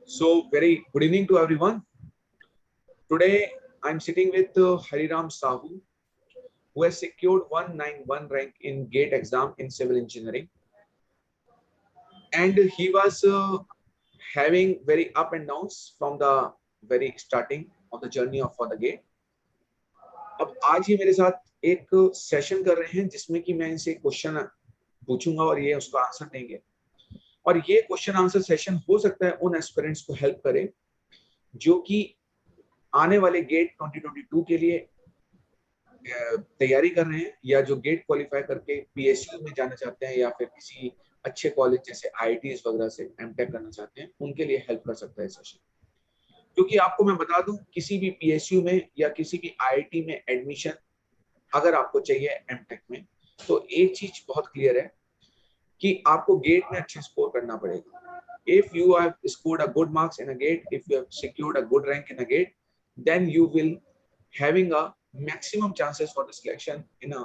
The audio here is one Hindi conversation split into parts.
So, very good evening to everyone. Today, I'm sitting with Hariram Sahu, who has secured 191 rank in GATE exam in civil engineering. And he was having very up and downs from the very starting of the journey of for the GATE. अब आज ये मेरे साथ एक सेशन कर रहे हैं जिसमें कि मैं इनसे क्वेश्चन पूछूंगा और ये उसका आंसर देंगे और ये क्वेश्चन आंसर सेशन हो सकता है उन एस्पिरेंट्स को हेल्प करे जो कि आने वाले गेट 2022 के लिए तैयारी कर रहे हैं या जो गेट क्वालिफाई करके पीएसयू में जाना चाहते हैं या फिर किसी अच्छे कॉलेज जैसे आईआईटीज वगैरह से एमटेक करना चाहते हैं उनके लिए हेल्प कर सकता है सेशन। क्योंकि आपको मैं बता दूं किसी भी पीएसयू में या किसी भी आईआईटी में एडमिशन अगर आपको चाहिए एमटेक में तो एक चीज बहुत क्लियर है कि आपको गेट में अच्छा स्कोर करना पड़ेगा। If you have scored a good marks in a gate, if you have secured a good rank in a gate, then you will having a maximum chances for the selection in a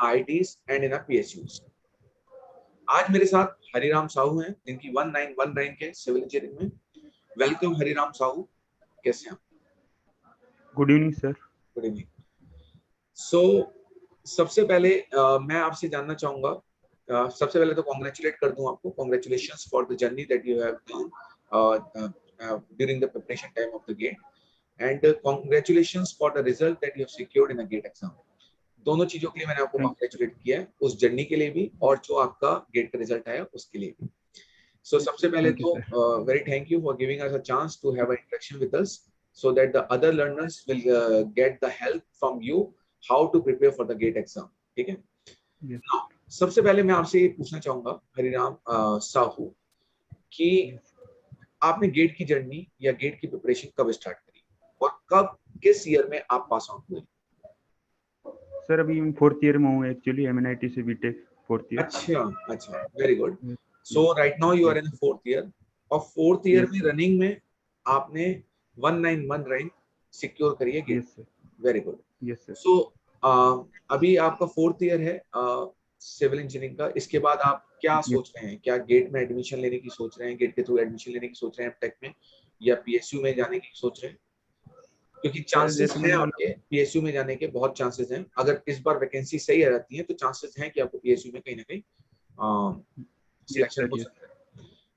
IITs and in a PSUs. आज मेरे साथ हरिराम साहू हैं जिनकी 191 रैंक है सिविल इंजीनियरिंग में। वेलकम हरिराम साहू, कैसे हैं? Good evening sir. Good evening. So सबसे पहले मैं आपसे जानना चाहूंगा, सबसे पहले तो कॉन्ग्रेचुलेट कर दूं आपको, congratulations for the journey that you have done during the preparation time of the GATE and congratulations for the result that you have secured in a GATE exam. दोनों चीजों के लिए मैंने आपको कॉन्ग्रेचुलेट किया है, उस जर्नी के लिए भी और जो आपका गेट का रिजल्ट आया उसके लिए भी। सो सबसे पहले तो very thank you for giving us a chance to have a interaction with us so that the other learners will get the help from you how to prepare for the gate exam. ठीक है? Now, सबसे पहले मैं आपसे ये पूछना चाहूंगा हरिराम साहू कि आपने गेट की जर्नी या गेट की प्रिपरेशन कब स्टार्ट करी और कब किस ईयर में आप पास आउट हुए? सर अभी 4th ईयर में हूँ एक्चुअली, एमएनआईटी से बीटेक 4th ईयर। अच्छा, very good. So right now you are in 4th year और 4th ईयर में रनिंग में आपने 191 रैंक सिक्योर करी है GATE. Very good. Yes sir. So अभी आपका 4th ईयर है सिविल इंजीनियरिंग का। इसके बाद आप क्या सोच रहे हैं? क्या गेट में एडमिशन लेने की सोच रहे हैं, गेट के थ्रू एडमिशन लेने की सोच रहे हैं टेक में, या पीएसयू में जाने की सोच रहे हैं? क्योंकि चांसेस हैं आपके पीएसयू में जाने के, बहुत चांसेस हैं। अगर इस बार वैकेंसी सही रहती है तो चांसेस हैं कि आपको पीएसयू में कहीं ना कहीं सिलेक्शन हो सकता है।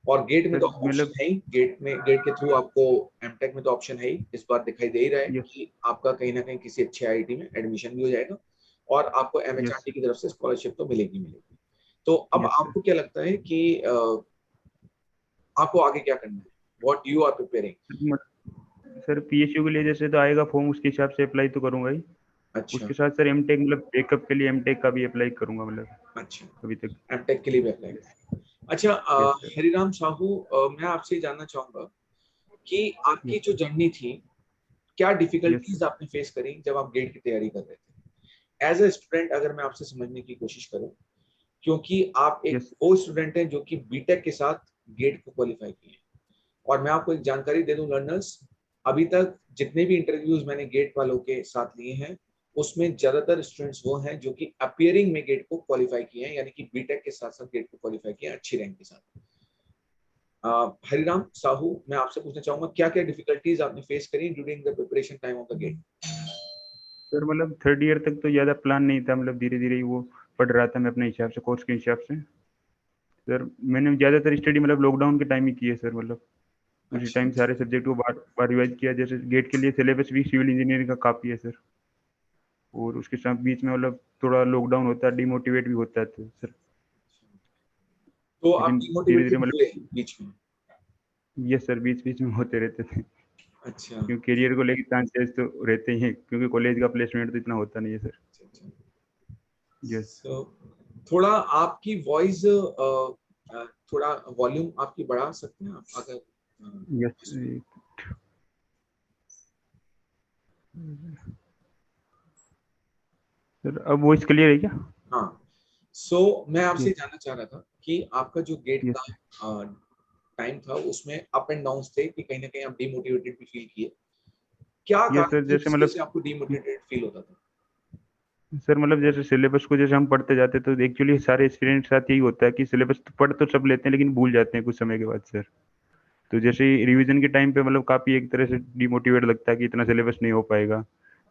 और गेट में तो ऑप्शन है ही, गेट के थ्रू आपको एमटेक में तो ऑप्शन है ही। इस बार दिखाई दे ही रहा है कि आपका कहीं ना कहीं किसी अच्छे आईआईटी में एडमिशन भी हो जाएगा और आपको एमएचआरडी की तरफ से स्कॉलरशिप तो मिलेगी। तो अब आपको क्या लगता है कि आपको आगे क्या करना है? What you are preparing? Sir PSU के लिए जैसे तो आएगा फॉर्म, उसके हिसाब से अप्लाई तो करूंगा ही। अच्छा। उसके साथ सर एमटेक मतलब बैकअप के लिए एमटेक का भी अप्लाई करूंगा मतलब। अच्छा, अभी तक एमटेक के लिए भी अप्लाई। अच्छा हरिराम साहू, मैं आपसे जानना चाहूंगा कि आपकी जो जर्नी थी, क्या डिफिकल्टीज आपने फेस करी जब आप गेट की तैयारी कर रहे थे एज ए स्टूडेंट? अगर मैं आपसे समझने की कोशिश करूं, क्योंकि आप एक वो स्टूडेंट हैं जो कि बीटेक के साथ गेट को क्वालिफाई किए हैं। और मैं आपको एक जानकारी दे दूं लर्नर्स, अभी तक जितने भी इंटरव्यूज मैंने गेट वालों के साथ लिए हैं उसमें ज्यादातर स्टूडेंट्स वो हैं जो कि अपीयरिंग में गेट को क्वालिफाई किए हैं, यानी कि बीटेक के साथ साथ गेट को क्वालिफाई किया अच्छी रैंक के साथ। हरिराम साहू, मैं आपसे पूछना चाहूंगा क्या क्या डिफिकल्टीज आपने फेस करी during the preparation time of the GATE? Sir मतलब 3rd ईयर तक तो ज्यादा प्लान नहीं था, मतलब धीरे धीरे ही वो पढ़ रहा था मैं अपने हिसाब से, कोर्स के हिसाब से। सर मैंने ज्यादातर स्टडी मतलब लॉकडाउन के टाइम ही की है सर, मतलब उसी टाइम सारे सब्जेक्ट को बार रिवाइज किया। जैसे गेट के लिए सिलेबस भी सिविल इंजीनियरिंग का काफी है सर, और उसके साथ बीच में मतलब थोड़ा लॉकडाउन होता है, डिमोटिवेट भी होता है तो सर। तो आप डिमोटिवेटेड हुए बीच में? यस सर, बीच बीच में होते रहते थे। अच्छा, क्योंकि करियर को लेकर चांसेस तो रहते ही हैं, क्योंकि कॉलेज का प्लेसमेंट तो इतना होता नहीं है सर। यस। थोड़ा आपकी वॉइस, थोड़ा वॉल्यूम आपकी बढ़ा सकते हैं आप अगर? यस सर, अब वॉइस क्लियर है क्या? हाँ। सो मैं आपसे जानना चाह रहा था कि आपका जो गेट का टाइम था उसमें अप एंड डाउन थे कि कहीं ना कहीं आप डिमोटिवेटेड भी फील किए। क्या कारण था जिसकी वजह से आपको डिमोटिवेटेड फील होता था? सर मतलब जैसे सिलेबस को जैसे हम पढ़ते जाते तो एक्चुअली सारे स्टूडेंट साथ यही होता है कि सिलेबस तो पढ़ तो सब लेते हैं लेकिन भूल जाते हैं कुछ समय के बाद सर। तो जैसे ही रिवीजन के टाइम पे मतलब काफी एक तरह से डिमोटिवेट लगता है कि इतना सिलेबस नहीं हो पाएगा,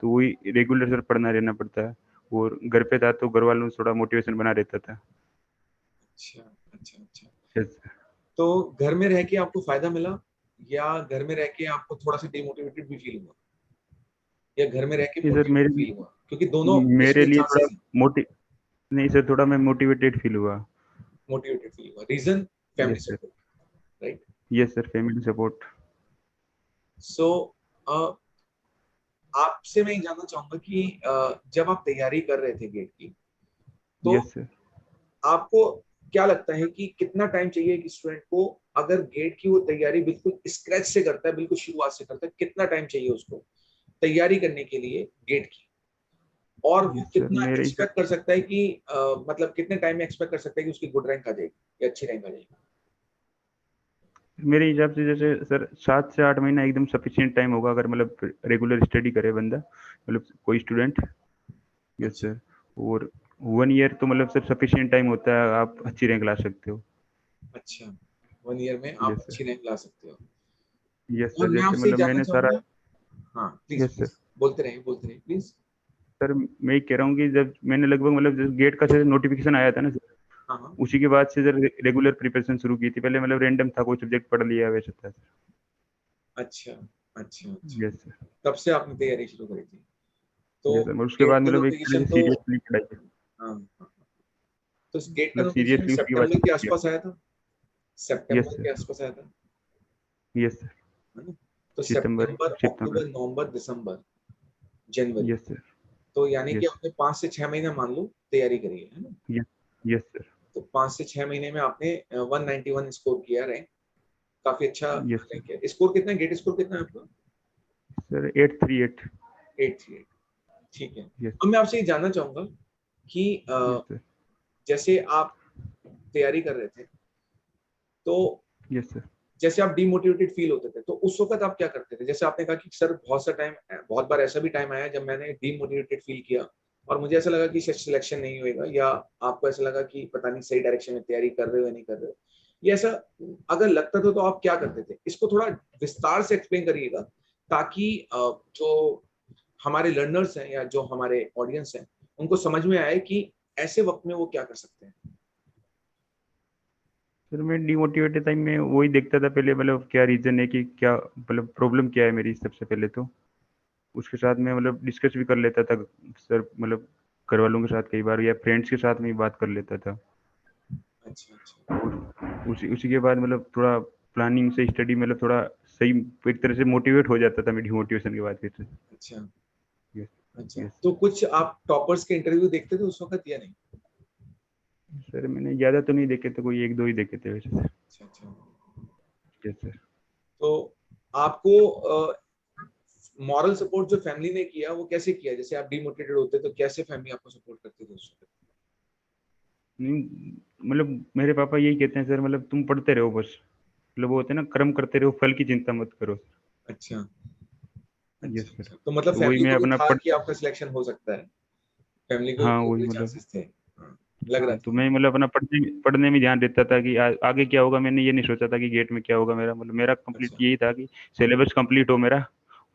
तो वही रेगुलर सर पढ़ना रहना पड़ता है। और घर पे था तो घर वालों से थोड़ा मोटिवेशन बना रहता था। अच्छा अच्छा अच्छा। Yes, तो घर में रह के आपको फायदा मिला, या घर में रह के आपको थोड़ा सा डिमोटिवेटेड भी फील हुआ, या घर में रह के नहीं सर, मोटिवेटेड मेरे फील हुआ? क्योंकि दोनों मेरे इसमें लिए थोड़ा चांसेस हैं। मोटि नहीं सर, थोड़ा मैं मोटिवेटेड फील हुआ। मोटिवेटेड फील हुआ, reason family yes sir. Support, right? Yes sir, family support. So आपसे मैं ये जानना चाहूंगा कि जब आप तैयारी कर रहे थे गेट की, तो यस सर। आपको क्या लगता है कि कितना टाइम चाहिए एक स्टूडेंट को, अगर गेट की वो तैयारी बिल्कुल स्क्रैच से करता है, बिल्कुल शुरुआत से करता है, कितना टाइम चाहिए उसको तैयारी करने के लिए गेट की? और वो यस सर, कितना मेरे हिसाब एक्सपेक्ट कर सकता है कि मतलब कितने टाइम में एक्सपेक्ट कर सकता है कि उसकी गुड रैंक आ जाएगी या अच्छी रैंक आ जाएगी? से जैसे सर 7 से 8 महीना एकदम सफिशिएंट टाइम होगा, अगर मतलब रेगुलर स्टडी करे बंदा, मतलब कोई स्टूडेंट। यस अच्छा सर। और 1 ईयर तो मतलब सर सफिशिएंट टाइम होता है, आप अच्छी रैंक ला सकते हो। अच्छा, 1 ईयर में आप यस सर। अच्छी रैंक ला सकते हो। यस और सर, मैं जैसे आपसे ये मतलब जानना मैंने सारा। चाहूंगा, हाँ प्लीज यस सर। प्लीज, बोलते रहिए प्लीज। सर मैं ये कह रहा हूँ कि जब मैंने लगभग मतलब जब गेट का नोटिफिकेशन आया था ना सर, हाँ हाँ। उसी के बाद से सर रेगुलर प्रिपरेशन शुरू की थी। पहले मतलब रैंडम था, कोई सब्जेक्ट पढ़ लिया वैसा था सर। अच्छा अच्छा अच्छा। Yes sir. तब से आपने तैयारी शुरू करी थी? तो यस सर, और उसके गेट बाद का मतलब एक तरह नोटिफिकेशन से तो, सीरियसली पढ़ाई की। हाँ हाँ हाँ। तो गेट का मतलब नोटिफिकेशन सीरियसली उसके बाद सितंबर के शुरू किया। आसपास आया था, यस सितंबर के सर। आसपास आया था, यस सर। है ना? तो सितंबर सितंबर, सितंबर। अक्टूबर, नवंबर, दिसंबर, जनवरी, यस सर। तो यानी कि यस। आपने 5 से 6 महीने मान लो तैयारी करी है ना? यस। Yes sir. तो 5 से 6 महीने में आपने 191 स्कोर किया, रैंक काफी अच्छा यस सर। रैंक है। स्कोर कितना, गेट स्कोर कितना है आपका? सर 838। 838, ठीक है। यस। अब मैं आपसे ये जानना चाहूंगा कि यस सर। जैसे आप तैयारी कर रहे थे, तो यस सर। जैसे आप डिमोटिवेटेड फील होते थे, तो उस वक्त आप क्या करते थे? जैसे आपने कहा कि सर बहुत सा टाइम, बहुत बार ऐसा भी टाइम आया जब मैंने डिमोटिवेटेड फील किया और मुझे ऐसा लगा कि सिलेक्शन नहीं होएगा, या आपको ऐसा लगा कि पता नहीं सही डायरेक्शन में तैयारी कर रहे हो या नहीं कर रहे हो, ये ऐसा अगर लगता था तो आप क्या करते थे? इसको थोड़ा विस्तार से एक्सप्लेन करिएगा, ताकि जो हमारे लर्नर्स हैं या जो हमारे ऑडियंस हैं उनको समझ में आए कि ऐसे वक्त में वो क्या कर सकते हैं। सर मैं डिमोटिवेटेड टाइम में वही देखता था पहले, मतलब क्या रीजन है कि क्या मतलब प्रॉब्लम क्या है मेरी, सबसे पहले तो उसके साथ में मतलब डिस्कस भी कर लेता था सर, मतलब घर वालों के साथ कई बार या फ्रेंड्स के साथ में भी बात कर लेता था। अच्छा अच्छा और उसी उसी के बाद मतलब थोड़ा प्लानिंग से स्टडी मतलब थोड़ा सही, एक तरह से मोटिवेट हो जाता था मैं डिमोटिवेशन के बाद फिर से। अच्छा यस। अच्छा। यस तो कुछ आप टॉपर्स के इंटरव्यू देखते थे उस वक्त या नहीं? सर, मैंने ज़्यादा तो नहीं देखे थे, कोई एक दो ही देखे थे वैसे सर। अच्छा अच्छा। Yes sir. तो आपको मॉरल सपोर्ट जो फैमिली ने किया वो कैसे किया? जैसे आप डिमोटिवेटेड होते तो कैसे फैमिली आपको सपोर्ट करती थी उस वक्त? नहीं मतलब मेरे पापा यही कहते हैं सर, मतलब तुम पढ़ते रहो बस, मतलब वो होते हैं ना, कर्म करते रहो, फल की चिंता मत करो। अच्छा यस अच्छा सर। अच्छा। तो मतलब तो वही फैमिली मैं को भी अपना था पढ़। कि आपका सिलेक्शन हो सकता है, फैमिली को हाँ भी वही पूरे मतलब। चांसेस थे, हाँ, लग रहा हाँ तो था। मैं मतलब अपना पढ़ने में ध्यान देता था कि आगे क्या होगा। मैंने ये नहीं सोचा था कि गेट में क्या होगा मेरा, मतलब मेरा कंप्लीट अच्छा, यही था कि सिलेबस कंप्लीट हो मेरा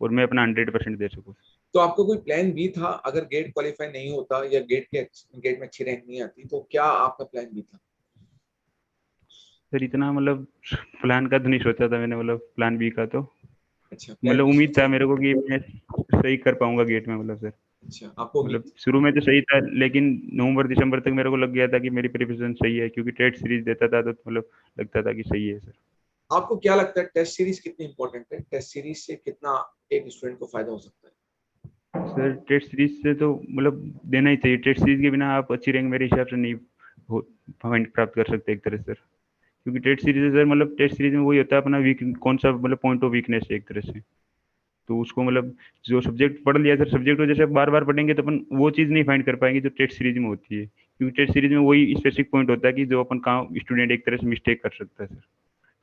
और मैं अपना 100% दे सकूँ। तो आपको कोई प्लान बी था अगर गेट क्वालिफाई नहीं होता या गेट में अच्छी रैंक नहीं आती, तो क्या आपका प्लान बी था? सर इतना मतलब प्लान का तो नहीं सोचा था मैंने, मतलब प्लान बी का तो अच्छा, प्लान मतलब बी उम्मीद सोचा था था। मेरे को कि मैं सही कर पाऊंगा गेट में, मतलब सर। अच्छा, आपको उम्मीद मतलब थी। शुरू में तो सही था, लेकिन नवंबर दिसंबर तक मेरे को लग गया था कि मेरी प्रिपरेशन सही है, क्योंकि टेस्ट सीरीज देता था तो मतलब लगता था कि सही है सर। आपको क्या लगता है टेस्ट सीरीज कितनी इंपॉर्टेंट है? टेस्ट सीरीज से कितना एक स्टूडेंट को फायदा हो सकता है? सर टेस्ट सीरीज से तो मतलब देना ही चाहिए। टेस्ट सीरीज के बिना आप अच्छी रैंक मेरे हिसाब से नहीं हो पॉइंट प्राप्त कर सकते एक तरह से सर। क्योंकि टेस्ट सीरीज सर, मतलब टेस्ट सीरीज में वही होता है अपना वीक कौन सा मतलब पॉइंट ऑफ वीकनेस है एक तरह से। तो उसको मतलब जो सब्जेक्ट पढ़ लिया सर, सब्जेक्ट को जैसे बार बार पढ़ेंगे तो अपन वो चीज़ नहीं फाइंड कर पाएंगे जो टेस्ट सीरीज में होती है, क्योंकि टेस्ट सीरीज में वही स्पेसिफिक पॉइंट होता है कि जो अपन कहाँ स्टूडेंट एक तरह से मिस्टेक कर सकता है सर।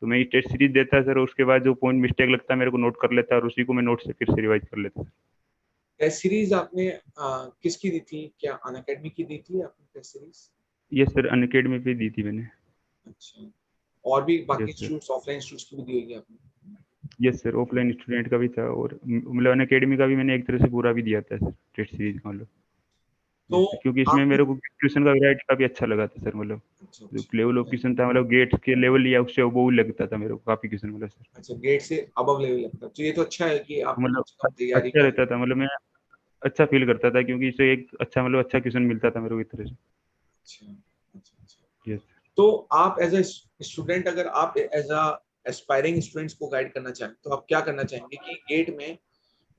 तो मैं टेस्ट सीरीज देता है सर, उसके बाद जो पॉइंट मिस्टेक लगता है मेरे को नोट कर लेता है और उसी को मैं नोट से फिर से रिवाइज कर लेता हूँ। टेस्ट सीरीज आपने किसकी दी थी? क्या अनअकैडमी की दी थी आपने टेस्ट सीरीज? ये सर अनअकैडमी पे दी थी मैंने। अच्छा। और भी बाकी yes sir, institutes, offline institutes की भी दी होगी आपने? यस सर, ऑफलाइन स्टूडेंट का भी था और मतलब अन अकेडमी का भी मैंने एक तरह से पूरा भी दिया था सर, टेस्ट सीरीज का मतलब। तो यस, क्योंकि इसमें आपने मेरे को क्वेश्चन का वैरायटी काफी अच्छा लगा था सर, मतलब अच्छा जो अच्छा लेवल ऑफ क्वेश्चन था, मतलब गेट्स के लेवल या उससे वो लगता था मेरे को काफी क्वेश्चन, मतलब सर अच्छा, गेट से अबव लेवल लगता है, तो ये तो अच्छा है कि आपने कम मतलब से कम तैयारी अच्छा का। रहता था, मतलब मैं अच्छा फील करता था क्योंकि इससे एक अच्छा मतलब अच्छा क्वेश्चन मिलता था मेरे को एक तरह से। अच्छा अच्छा अच्छा। यस। तो आप एज ए स्टूडेंट, अगर आप एज अ एस्पायरिंग स्टूडेंट्स को गाइड करना चाहें तो आप क्या करना चाहेंगे कि गेट में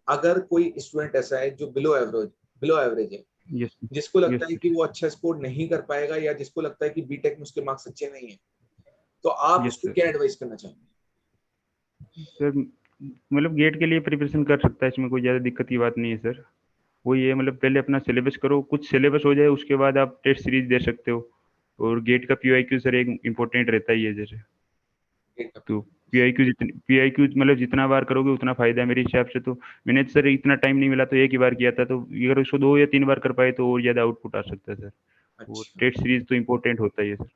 अगर कोई स्टूडेंट ऐसा है जो बिलो एवरेज है, यस। जिसको लगता यस है कि वो अच्छा स्कोर नहीं कर पाएगा, या जिसको लगता है कि बीटेक में उसके मार्क्स अच्छे नहीं है, तो आप यस उसको सर। क्या एडवाइस करना चाहेंगे? सर मतलब गेट के लिए प्रिपरेशन कर सकता है, इसमें कोई ज़्यादा दिक्कत की बात नहीं है सर। वो ये मतलब पहले अपना सिलेबस करो, कुछ सिलेबस हो जाए उसके बाद आप टेस्ट सीरीज दे सकते हो। और गेट का पीआईक्यू सर एक इम्पोर्टेंट रहता ही है जैसे। गेट का तो पेपर? पीआईक्यू मतलब जितना बार करोगे उतना फायदा है मेरे हिसाब से। तो मैंने तो सर इतना टाइम नहीं मिला तो एक ही बार किया था, तो अगर उसको 2 या 3 बार कर पाए तो और ज़्यादा आउटपुट आ सकता है सर। और अच्छा, टेस्ट सीरीज तो इम्पोर्टेंट होता ही है सर।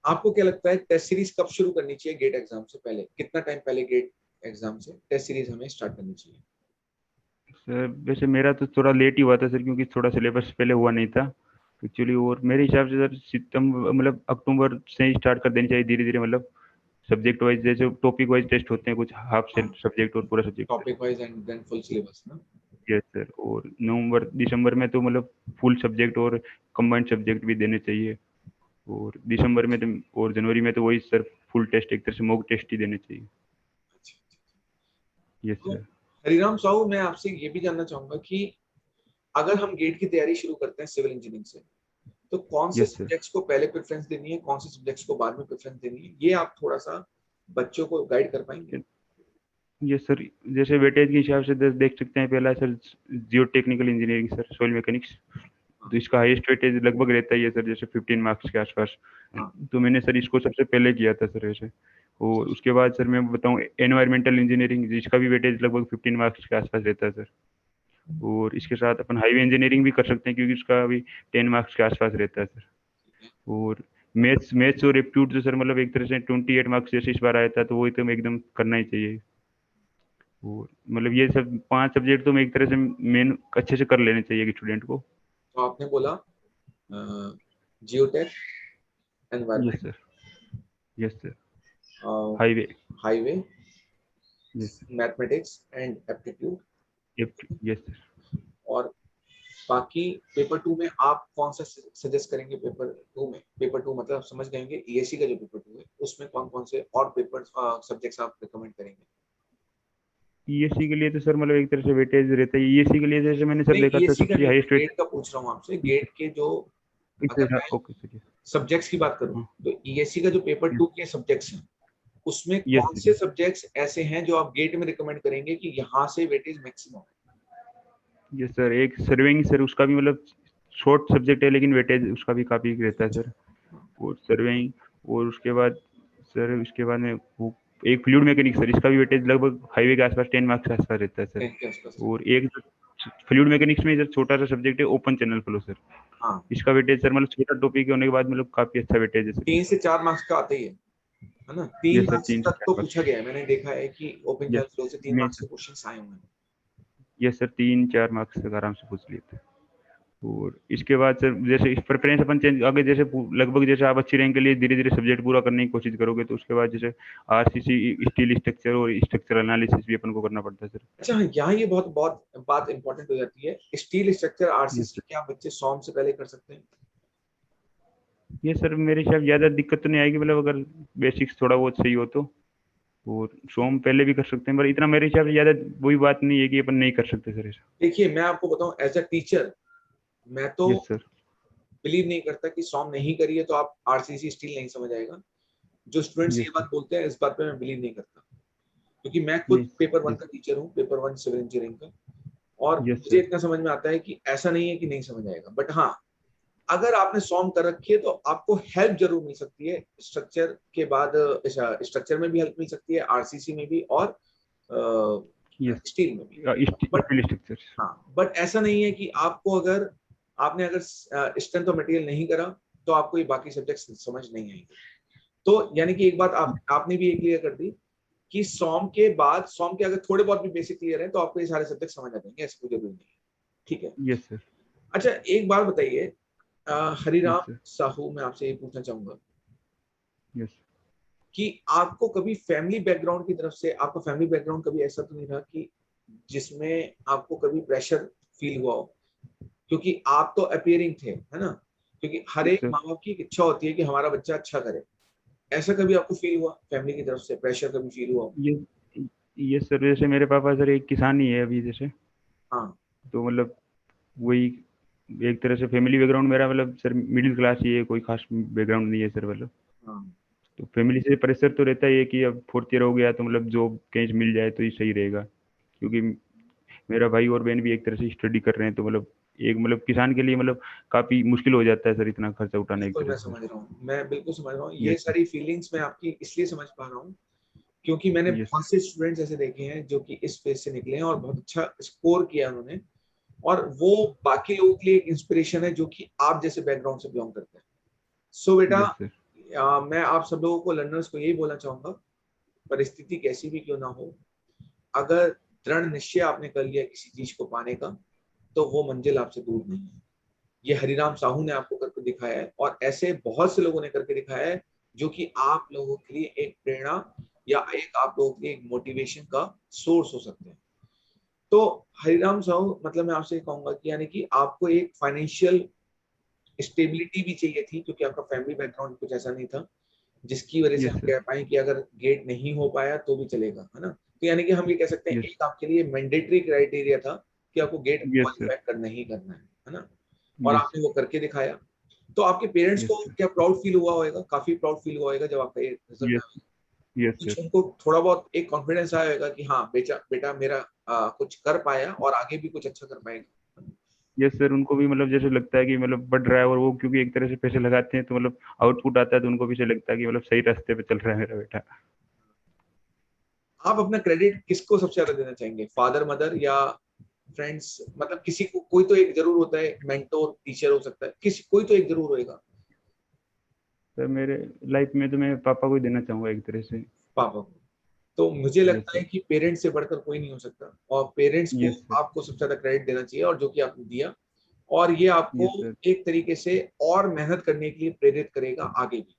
आपको क्या लगता है टेस्ट सीरीज कब शुरू करनी चाहिए? गेट एग्जाम से पहले कितना टाइम पहले गेट एग्जाम से टेस्ट सीरीज हमें स्टार्ट करनी चाहिए? सर वैसे मेरा तो थोड़ा लेट ही हुआ था सर, क्योंकि थोड़ा सिलेबस पहले हुआ नहीं था एक्चुअली। और मेरे हिसाब से सर सितंबर मतलब अक्टूबर से ही स्टार्ट कर देनी चाहिए धीरे धीरे, मतलब सब्जेक्ट वाइज जैसे टॉपिक वाइज टेस्ट होते हैं कुछ, हाफ हाँ, सब्जेक्ट और पूरा subject. Topic wise and then full syllabus ना? Yes sir. और नवंबर दिसंबर में तो मतलब फुल सब्जेक्ट और कंबाइंड सब्जेक्ट भी देने चाहिए। और दिसंबर में तो और जनवरी में तो वही सर फुल टेस्ट, एक तरह से मॉक टेस्ट ही देने चाहिए। अच्छा अच्छा। यस तो सर। हरिराम साहू, मैं आपसे ये भी जानना चाहूंगा कि अगर हम गेट की तैयारी शुरू करते हैं सिविल इंजीनियरिंग से, तो कौन से यस सर। सब्जेक्ट्स को पहले प्रेफरेंस देनी है, कौन से सब्जेक्ट्स को बाद में प्रेफरेंस देनी है, ये आप थोड़ा सा बच्चों को गाइड कर पाएंगे? यस सर, जैसे वेटेज के हिसाब से देख सकते हैं, पहला सर जियो technical engineering sir, soil mechanics. हाँ तो इसका हाईएस्ट वेटेज लगभग रहता ही है सर, जैसे 15 मार्क्स के आसपास। हाँ। तो मैंने सर इसको सबसे पहले किया था सर वैसे। और उसके बाद सर मैं बताऊं एनवायरमेंटल इंजीनियरिंग, जिसका भी वेटेज लगभग 15 मार्क्स के आसपास रहता है सर। और इसके साथ अपन हाईवे इंजीनियरिंग भी कर सकते हैं, क्योंकि उसका भी 10 मार्क्स के आसपास रहता है सर। ठीक है। और मैथ्स मैथ्स और एप्टीट्यूड तो सर मतलब एक तरह से 28 मार्क्स जैसे इस बार आया था, तो वो तो एकदम करना ही चाहिए। वो मतलब ये सब 5 सब्जेक्ट तो मैं एक तरह से मेन अच्छे से कर लेने चाहिए कि स्टूडेंट को। तो आपने बोला geotech, yes environment, sir. Yes sir. Highway. Highway, yes. Mathematics and aptitude, yes sir. और बाकी पेपर टू में आप कौन सा सजेस्ट करेंगे? पेपर टू में, पेपर टू मतलब आप समझ गएंगे ईएससी का जो पेपर टू है, उसमें कौन कौन से और पेपर सब्जेक्ट्स आप रिकमेंड करेंगे? ईएससी के लिए तो सर मतलब एक तरह से वेटेज रहता है ईएससी के लिए, जैसे मैंने सर नहीं, देखा था ईएससी का सबसे नहीं, हाईएस्ट गेट वेटेज। का पूछ रहा हूँ आपसे। गेट के जो, अगर मैं ओके सर। सब्जेक्ट्स की बात करूँ, हाँ। तो ईएससी का जो पेपर टू के सब्जेक्ट्स हैं, उसमें यस कौन से सर। सब्जेक्ट्स ऐसे हैं जो आप गेट में रिकमेंड करेंगे कि यहाँ से वेटेज मैक्सिमम है? यस सर, एक सर्वेइंग सर, उसका भी मतलब शॉर्ट सब्जेक्ट है लेकिन वेटेज उसका भी काफी रहता है सर। और सर्वेइंग, और उसके बाद सर उसके बाद में वो एक फ्लूइड मैकेनिक्स सर, इसका भी वेटेज लगभग हाईवे के आसपास 10 मार्क्स के आसपास रहता है सर। 10 के आसपास? और एक फ्लूइड मैकेनिक्स में इधर छोटा सा सब्जेक्ट है ओपन चैनल फ्लो सर, हाँ, इसका वेटेज सर मतलब छोटा टॉपिक होने के बाद मतलब काफी अच्छा वेटेज है सर 3 से 4 मार्क्स का आता ही है ना? तीन यस सर, मार्क्स तीन से तक चार तो मार्क्स पूछा गया है, मैंने देखा है कि ओपन चैनल यस फ्लो से 3 मार्क्स में के क्वेश्चन आए हुए हैं। यस सर, 3-4 मार्क्स तक आराम से पूछ लिए थे। और इसके बाद सर जैसे प्रेफरेंस अपन चेंज आगे, जैसे लगभग जैसे आप अच्छी रैंक के लिए धीरे धीरे सब्जेक्ट पूरा करने की कोशिश करोगे, तो उसके बाद जैसे आरसीसी स्टील स्ट्रक्चर और स्ट्रक्चरल एनालिसिस भी अपन को करना पड़ता है सर। अच्छा हाँ, यहाँ ये बहुत बहुत बात इंपॉर्टेंट हो जाती है। Steel structure yes RCC sir. क्या बच्चे सॉम से पहले कर सकते हैं? ये सर मेरे हिसाब ज़्यादा दिक्कत तो नहीं आएगी, मतलब अगर बेसिक्स थोड़ा बहुत सही हो तो। और सोम पहले भी कर सकते हैं, पर इतना मेरे हिसाब से ज़्यादा वही बात नहीं है कि अपन नहीं कर सकते सर ऐसा। देखिए, मैं आपको बताऊं, एज अ टीचर मैं तो यस सर। बिलीव नहीं करता कि सॉम नहीं करिए तो आप आरसीसी स्टील नहीं समझ आएगा। जो स्टूडेंट्स ये यस सर। बात बोलते हैं, इस बात पे मैं बिलीव नहीं करता, क्योंकि मैं खुद नहीं। Paper one yes. का टीचर हूँ, पेपर वन सिविल इंजीनियरिंग का। और यस मुझे सर। इतना समझ में आता है कि ऐसा नहीं है कि नहीं समझ आएगा, बट हाँ, अगर आपने सॉम कर रखी है तो आपको हेल्प जरूर मिल सकती है स्ट्रक्चर के बाद। स्ट्रक्चर में भी हेल्प मिल सकती है, आरसीसी में भी, और यस। स्टील में भी। But still structure. हाँ, बट ऐसा नहीं है कि आपको अगर आपने अगर स्ट्रेंथ ऑफ मटेरियल नहीं करा तो आपको ये बाकी सब्जेक्ट समझ नहीं आएंगे। तो यानी कि एक बात आपने भी ये क्लियर कर दी कि सॉम के बाद, सॉम के अगर थोड़े बहुत भी बेसिक क्लियर है तो आपको ये सारे सब्जेक्ट समझ आ जाएंगे, ऐसा कोई जरूरी नहीं है। ठीक है। Yes sir. अच्छा एक बात बताइए, यस हरिराम सर। साहू, मैं आपसे ये पूछना चाहूंगा यस। कि आपको कभी फैमिली बैकग्राउंड की तरफ से, आपका फैमिली बैकग्राउंड कभी ऐसा तो नहीं रहा कि जिसमें आपको कभी प्रेशर फील हुआ हो? क्योंकि आप तो अपियरिंग थे, है ना, क्योंकि हर यस एक सर। माँ बाप की इच्छा होती है कि हमारा बच्चा अच्छा करे। ऐसा कभी आपको फील हुआ, फैमिली की तरफ से प्रेशर कभी फील हुआ हो? ये ये सर जैसे मेरे पापा सर एक किसान ही है अभी जैसे, हाँ तो मतलब वही एक तरह से फैमिली बैकग्राउंड मेरा मतलब सर मिडिल क्लास ही है, कोई खास बैकग्राउंड नहीं है सर मतलब। हाँ। तो फैमिली से प्रेशर तो रहता ही है कि अब फोर्थ ईयर हो गया तो मतलब जॉब कहीं से मिल जाए तो ही सही रहेगा, क्योंकि मेरा भाई और बहन भी एक तरह से स्टडी कर रहे हैं, तो मतलब एक मतलब किसान के लिए मतलब काफी मुश्किल हो जाता है सर इतना खर्चा उठाना एक बिल्कुल तरह मैं से। समझ रहा हूँ, मैं बिल्कुल समझ रहा हूँ, ये यस सारी फीलिंग्स मैं आपकी इसलिए समझ पा रहा हूँ क्योंकि मैंने यस बहुत से स्टूडेंट्स ऐसे देखे हैं जो कि इस फेज से निकले हैं और बहुत अच्छा स्कोर किया उन्होंने, और वो बाकी लोगों के लिए एक इंस्पिरेशन है जो कि आप जैसे बैकग्राउंड से बिलोंग करते हैं। सो बेटा, यस सर। मैं आप सब लोगों को, लर्नर्स को यही बोलना चाहूंगा, परिस्थिति कैसी भी क्यों ना हो, अगर दृढ़ निश्चय आपने कर लिया किसी चीज को पाने का, तो वो मंजिल आपसे दूर नहीं है। ये हरिराम साहू ने आपको करके दिखाया है, और ऐसे बहुत से लोगों ने करके दिखाया है जो कि आप लोगों के लिए एक प्रेरणा या एक आप लोगों के लिए एक मोटिवेशन का सोर्स हो सकते हैं। तो हरिराम साहू, मतलब मैं आपसे कहूंगा कि यानी कि आपको एक फाइनेंशियल स्टेबिलिटी भी चाहिए थी, क्योंकि आपका फैमिली बैकग्राउंड कुछ ऐसा नहीं था जिसकी वजह से यस हम सर। कह पाए कि अगर गेट नहीं हो पाया तो भी चलेगा, है ना। तो यानी कि हम ये कह सकते हैं यस एक आपके लिए मैंडेटरी क्राइटेरिया था कि आपको गेट यस सर। क्वालिफाई करना ही करना है ना, और यस आपने वो करके दिखाया। तो आपके पेरेंट्स यस को सर। क्या प्राउड फील हुआ होगा, काफी प्राउड फील हुआ होगा जब आपका ये रिजल्ट यस आया। यस कुछ सर। उनको थोड़ा बहुत एक कॉन्फिडेंस आया होगा कि हाँ बेटा बेटा मेरा कुछ कर पाया और आगे भी कुछ अच्छा कर पाएगा। यस सर, उनको भी मतलब जैसे लगता है कि मतलब बढ़ रहा है, और वो क्योंकि एक तरह से पैसे लगाते हैं तो मतलब आउटपुट आता है, तो उनको भी से लगता है कि मतलब सही रास्ते पे चल रहा है मेरा बेटा। आप अपना क्रेडिट किसको सबसे ज्यादा देना चाहेंगे, फादर मदर या फ्रेंड्स? मतलब किसी को, कोई तो एक जरूर होता है, मेंटोर टीचर हो सकता है, किसी कोई तो एक जरूर होएगा। सर मेरे लाइफ में तो मैं पापा को ही देना चाहूंगा एक तरह से। पापा को। तो मुझे यस लगता है सर। कि पेरेंट्स से बढ़कर कोई नहीं हो सकता, और पेरेंट्स को यस सर। आपको सबसे ज्यादा क्रेडिट देना चाहिए, और जो कि आपने दिया, और ये आपको यस सर। एक तरीके से और मेहनत करने के लिए प्रेरित करेगा आगे भी।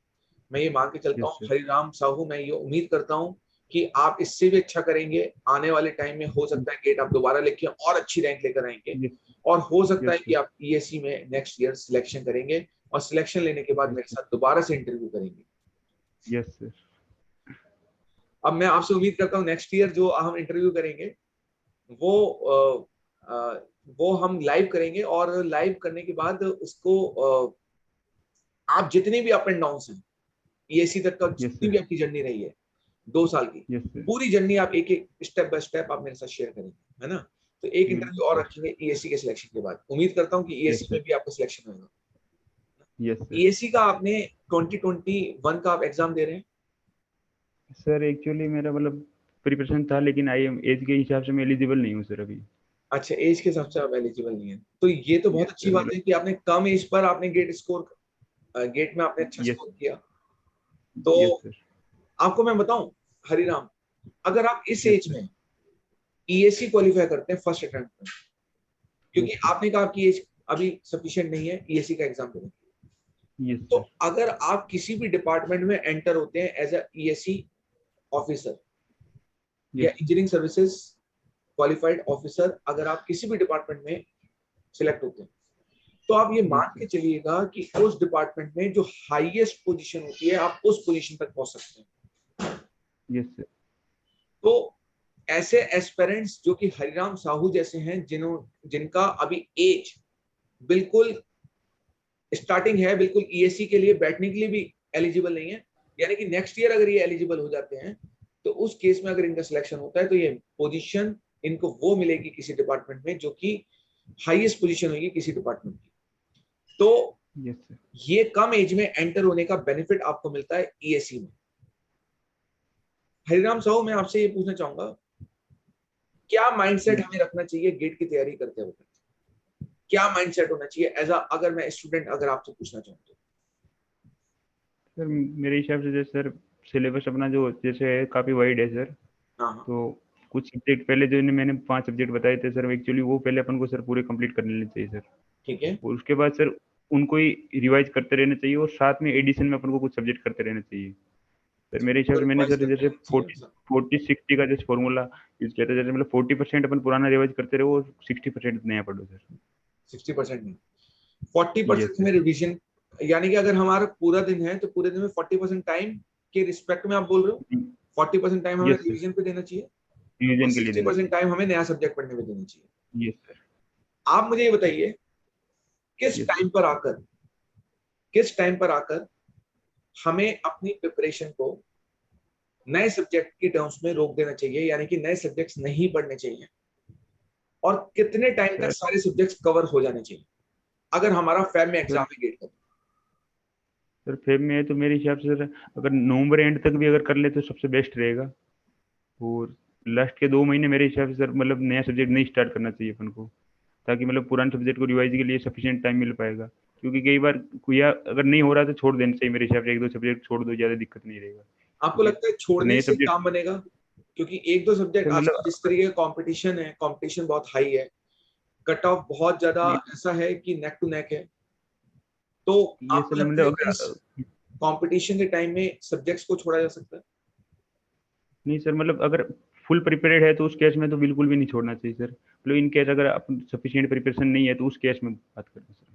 मैं ये मान के चलता यस हूँ सर। हरिराम साहू, मैं ये उम्मीद करता हूँ कि आप इससे भी अच्छा करेंगे आने वाले टाइम में। हो सकता है गेट आप दोबारा लिखे और अच्छी रैंक लेकर आएंगे, यस और हो सकता है यस कि सर। आप ईएससी में नेक्स्ट ईयर सिलेक्शन करेंगे, और सिलेक्शन लेने के बाद यस मेरे सर। साथ दोबारा से इंटरव्यू करेंगे। Yes sir. अब मैं आपसे उम्मीद करता हूँ नेक्स्ट ईयर जो हम इंटरव्यू करेंगे वो वो हम लाइव करेंगे, और लाइव करने के बाद उसको आप जितने भी अप एंड डाउन हैं, ईएससी तक का यस जितनी भी सर। आपकी जर्नी रही है 2 साल की, यस सर। पूरी जर्नी आप एक एक स्टेप बाय स्टेप आप मेरे साथ शेयर करेंगे, है ना। तो एक इंटरव्यू और यस रखेंगे ईएससी के सिलेक्शन के बाद, उम्मीद करता हूँ कि यस ईएससी में सर। भी आपका सिलेक्शन होगा। Yes sir. ईएससी का आपने 2021 का आप एग्जाम दे रहे हैं? सर एक्चुअली मेरा मतलब प्रिपरेशन था, लेकिन आई एम एज के हिसाब से मैं एलिजिबल नहीं हूँ सर अभी। अच्छा, एज के हिसाब से आप एलिजिबल नहीं है, तो ये तो बहुत यस अच्छी सर बात मतलब। है कि आपने कम एज पर आपने गेट में आपने अच्छा यस स्कोर किया। तो यस सर। आपको मैं बताऊं हरिराम, अगर आप इस यस एज सर। में ईएससी क्वालिफाई करते हैं फर्स्ट अटेम्प्ट में, क्योंकि यस सर। आपने कहा आपकी एज अभी सफिशिएंट नहीं है ईएससी का एग्जाम देने, यस तो सर। अगर आप किसी भी डिपार्टमेंट में एंटर होते हैं एज अ ईएससी ऑफिसर या yes engineering services qualified officer, अगर आप किसी भी डिपार्टमेंट में सिलेक्ट होते हैं, तो आप ये यस मान के सर। चलिएगा कि उस डिपार्टमेंट में जो हाईएस्ट पोजीशन होती है आप उस पोजीशन तक पहुंच सकते हैं। Yes sir. तो ऐसे एस्पेरेंट्स जो कि हरिराम साहू जैसे हैं, जिनका अभी एज बिल्कुल स्टार्टिंग है, बिल्कुल ईएससी के लिए बैठने के लिए भी एलिजिबल नहीं है, यानी कि नेक्स्ट ईयर अगर ये एलिजिबल हो जाते हैं, तो उस केस में अगर इनका सिलेक्शन होता है तो ये पोजीशन इनको वो मिलेगी किसी डिपार्टमेंट में जो कि हाईएस्ट पोजीशन होगी किसी डिपार्टमेंट की। तो यस सर। ये कम एज में एंटर होने का बेनिफिट आपको मिलता है ईएससी में। हरिराम साहू, मैं आपसे ये पूछना चाहूंगा, क्या माइंडसेट यस हमें रखना चाहिए गेट की तैयारी करते वक्त? क्या माइंडसेट होना चाहिए एज अ, अगर मैं स्टूडेंट अगर आपसे पूछना चाहूँ तो? सर मेरे हिसाब से जैसे सर सिलेबस अपना जो जैसे है काफ़ी वाइड है सर। हाँ हाँ, तो कुछ सब्जेक्ट पहले जो मैंने 5 सब्जेक्ट बताए थे सर, एक्चुअली वो पहले अपन को सर पूरे कंप्लीट कर लेने चाहिए सर। ठीक है। और उसके बाद सर उनको ही रिवाइज करते रहना चाहिए, और साथ में एडिशन में अपन को कुछ सब्जेक्ट करते रहना चाहिए सर। मेरे हिसाब तो से मैंने रिवाइज सर करते जैसे रहना चाहिए 40 मतलब। 40-60 का जैसे फॉर्मूला यूज किया था, जैसे मतलब 40% अपन पुराना रिवाइज करते रहो और 60% नया पढ़ो सर। 60% में 40% यस में सर। रिवीजन, यानी कि अगर हमारा पूरा दिन है तो पूरे दिन में 40% टाइम के रिस्पेक्ट में आप बोल रहे हो 40% टाइम हमें यस सर, रिवीजन पे देना चाहिए और रिवीजन के लिए देना 60% चाहिए। टाइम हमें नया सब्जेक्ट पढ़ने में देना चाहिए। Yes sir. आप मुझे ये बताइए, किस यस टाइम पर आकर किस टाइम पर आकर हमें अपनी प्रिपरेशन को नए सब्जेक्ट की टर्म्स में रोक देना चाहिए, यानी कि नए सब्जेक्ट्स नहीं पढ़ने चाहिए, और कितने टाइम तक सर। सारे सब्जेक्ट्स कवर हो जाने चाहिए अगर हमारा फैब में सर एग्जाम है गेट का? सर फेब में है तो मेरे हिसाब से सर अगर नवंबर एंड तक भी अगर कर ले तो सबसे बेस्ट रहेगा। और लास्ट के 2 महीने मेरे हिसाब से सर मतलब नया सब्जेक्ट नहीं स्टार्ट करना चाहिए अपन को, ताकि मतलब पुराने सब्जेक्ट को रिवाइज के लिए सफिशिएंट टाइम मिल पाएगा। क्योंकि कई बार या अगर नहीं हो रहा तो छोड़ देना चाहिए मेरे हिसाब से, 1-2 सब्जेक्ट छोड़ दो, ज़्यादा दिक्कत नहीं रहेगा। आपको क्योंकि लगता है छोड़ने नए से सब्जेक्ट काम बनेगा? क्योंकि एक दो सब्जेक्ट सर आजकल मतलब जिस तरीके का कंपटीशन है, कंपटीशन बहुत हाई है, कट ऑफ बहुत ज्यादा नहीं, ऐसा है कि नेक टू नेक है, तो ये आपको सर लगता मतलब है कि इस अगर कंपटीशन के टाइम में सब्जेक्ट्स को छोड़ा जा सकता है? नहीं सर मतलब अगर फुल प्रिपेयर्ड है तो उस केस में तो बिल्कुल भी नहीं छोड़ना चाहिए सर। मतलब इन केस अगर सफिशिएंट प्रिपरेशन नहीं है तो उस केस में बात करते हैं सर।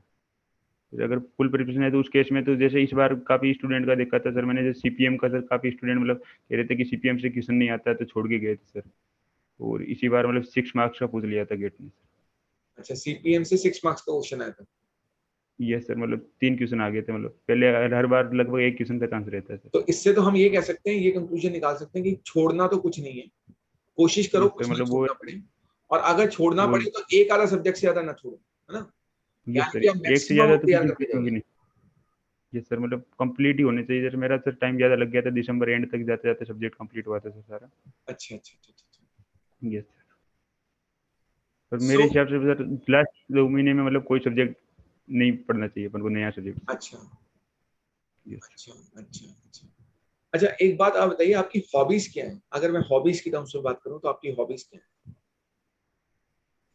फिर अगर फुल प्रिपरेशन है तो उस केस में तो जैसे इस बार काफ़ी स्टूडेंट का देखा था सर मैंने, जैसे सीपीएम का सर काफ़ी स्टूडेंट मतलब कह रहे थे कि सीपीएम से क्वेश्चन नहीं आता है तो छोड़ के गए थे सर। और इसी बार मतलब 6 मार्क्स का पूछ लिया था गेट में। अच्छा, सीपीएम से 6 मार्क्स का क्वेश्चन आया था? यस सर, मतलब 3 क्वेश्चन आ गए थे, मतलब पहले हर बार लगभग एक क्वेश्चन का चांस रहता है सर। तो इससे तो हम ये कह सकते हैं, ये कंक्लूजन निकाल सकते हैं कि छोड़ना तो कुछ नहीं है, कोशिश करो यस सर कुछ ना मतलब वो छोड़ना पड़े, और अगर छोड़ना वो पड़े तो एक आधा सब्जेक्ट से ज्यादा ना छोड़ो, है ना? यस यानी सर, कि आप एक से मैक्सिमम ज़्यादा तो तैयार किसी करके केस में भी जाइए। नहीं। यस सर, मतलब कंप्लीट ही होने चाहिए। जैसे मेरा सर टाइम ज़्यादा लग गया था, दिसंबर एंड तक जाते जाते सब्जेक्ट कंप्लीट हुआ था सर सारा। अच्छा अच्छा अच्छा अच्छा। Yes sir. पर सो मेरे हिसाब से सर लास्ट 2 महीने में मतलब कोई सब्जेक्ट नहीं पढ़ना चाहिए अपन को, नया सब्जेक्ट सर। अच्छा यस अच्छा अच्छा अच्छा। अच्छा, एक बात आप बताइए, आपकी हॉबीज क्या है? अगर मैं हॉबीज की टर्म्स में बात करूं तो आपकी हॉबीज क्या है?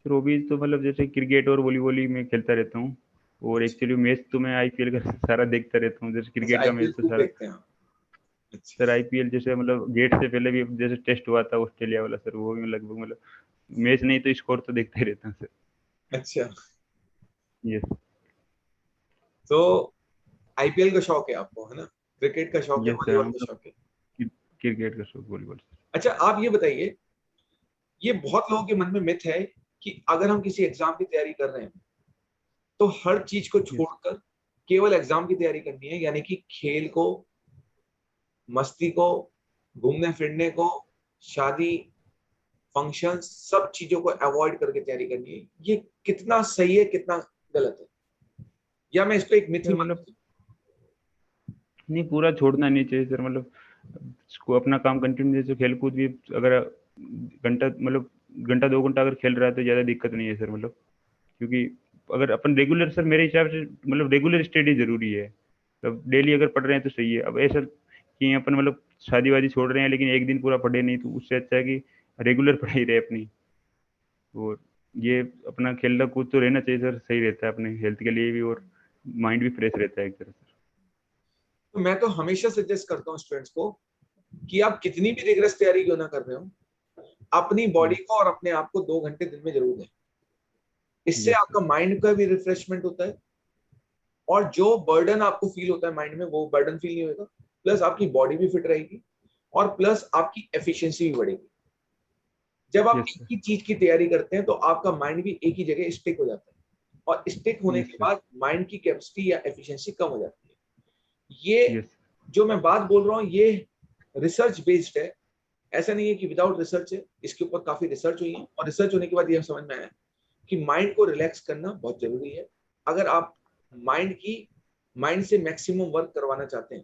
सर हॉबीज तो मतलब जैसे क्रिकेट और वॉलीबॉल ही मैं खेलता रहता हूँ। और अच्छा एक्चुअली मैच तो मैं आईपीएल का सारा देखता रहता हूँ, जैसे अच्छा, क्रिकेट का आईपीएल मैच तो खूब सारा। देखते हैं आप? अच्छा सर आईपीएल जैसे मतलब गेट से पहले भी जैसे टेस्ट हुआ था ऑस्ट्रेलिया वाला सर, वो भी मैं लगभग मतलब मैच नहीं तो स्कोर तो देखते ही रहता हूँ सर। अच्छा। यस। तो आईपीएल का शौक है आपको, है ना? क्रिकेट का शौक है, यस सर, वॉलीबॉल हम का तो शौक है। क्रिकेट का शौक, वॉलीबॉल सर। अच्छा, आप ये बताइए, ये बहुत लोगों के मन में मिथ है कि अगर हम किसी एग्जाम की तैयारी कर रहे हैं तो हर चीज को यस। छोड़कर केवल एग्जाम की तैयारी करनी है, यानी कि खेल को, मस्ती को, घूमने फिरने को, शादी, फंक्शन, सब चीजों को अवॉइड करके तैयारी करनी है। ये कितना सही है, कितना गलत है, या मैं इसको एक मिथ ही सर मानता मतलब हूँ? नहीं, पूरा छोड़ना नहीं चाहिए सर। मतलब इसको अपना काम कंटिन्यू, जैसे खेल कूद भी अगर घंटा मतलब घंटा 2 घंटा अगर खेल रहा है तो ज़्यादा दिक्कत नहीं है सर। मतलब क्योंकि अगर अपन रेगुलर सर मेरे हिसाब से मतलब रेगुलर स्टडी जरूरी है। मतलब डेली अगर पढ़ रहे हैं तो सही है। अब ऐसा कि अपन मतलब शादी वादी छोड़ रहे हैं लेकिन एक दिन पूरा पढ़े नहीं, तो उससे अच्छा है कि रेगुलर पढ़ाई रहे अपनी। और ये अपना खेलना कूद तो रहना चाहिए सर, सही रहता है अपने हेल्थ के लिए भी, और माइंड भी फ्रेश रहता है एक तरह से। तो मैं तो हमेशा सजेस्ट करता हूँ स्टूडेंट्स को कि आप कितनी भी रिगरस तैयारी क्यों ना कर रहे हो, अपनी बॉडी यस। को और अपने आप को 2 घंटे दिन में जरूर दें। इससे यस आपका सर। माइंड का भी रिफ्रेशमेंट होता है, और जो बर्डन आपको फील होता है माइंड में, वो बर्डन फील नहीं होगा, प्लस आपकी बॉडी भी फिट रहेगी, और प्लस आपकी एफिशिएंसी भी बढ़ेगी। जब आप यस एक सर। ही चीज की तैयारी करते हैं तो आपका माइंड भी एक ही जगह स्टिक हो जाता है, और स्टिक होने यस के सर। बाद माइंड की कैपेसिटी या एफिशिएंसी कम हो जाती है। ये यस। जो मैं बात बोल रहा हूँ, ये रिसर्च बेस्ड है, ऐसा नहीं है कि विदाउट रिसर्च है। इसके ऊपर काफी रिसर्च हुई है, और रिसर्च होने के बाद ये समझ में आया कि माइंड को रिलैक्स करना बहुत जरूरी है। अगर आप माइंड से मैक्सिमम वर्क करवाना चाहते हैं,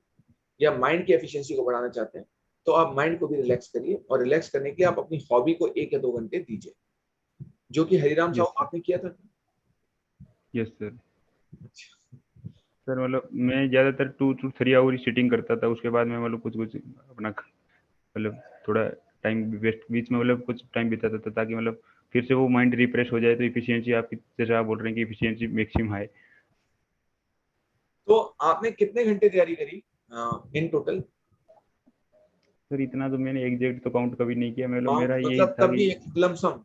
या माइंड की एफिशिएंसी को बढ़ाना चाहते हैं, तो आप माइंड को भी रिलैक्स करिए, और रिलैक्स करने के लिए आप अपनी हॉबी को 1 या 2 घंटे दीजिए, जो कि हरिराम साहू यस सर। आपने किया था। Yes sir. अच्छा। सर मतलब मैं ज़्यादातर 2 to 3 आवर सीटिंग करता था, उसके बाद मैं मतलब कुछ कुछ अपना मतलब थोड़ा टाइम वेस्ट बीच में मतलब कुछ टाइम बिताता था, ताकि मतलब फिर से वो माइंड रिफ्रेश हो जाए, तो इफिशियंसी आपकी, जैसे आप बोल रहे हैं कि इफिशियंसी मैक्सिमम है। तो आपने कितने घंटे तैयारी करी इन टोटल? सर इतना तो मैंने एग्जैक्ट तो काउंट कभी नहीं किया, मतलब मेरा यही मतलब था तब कि भी एक लमसम।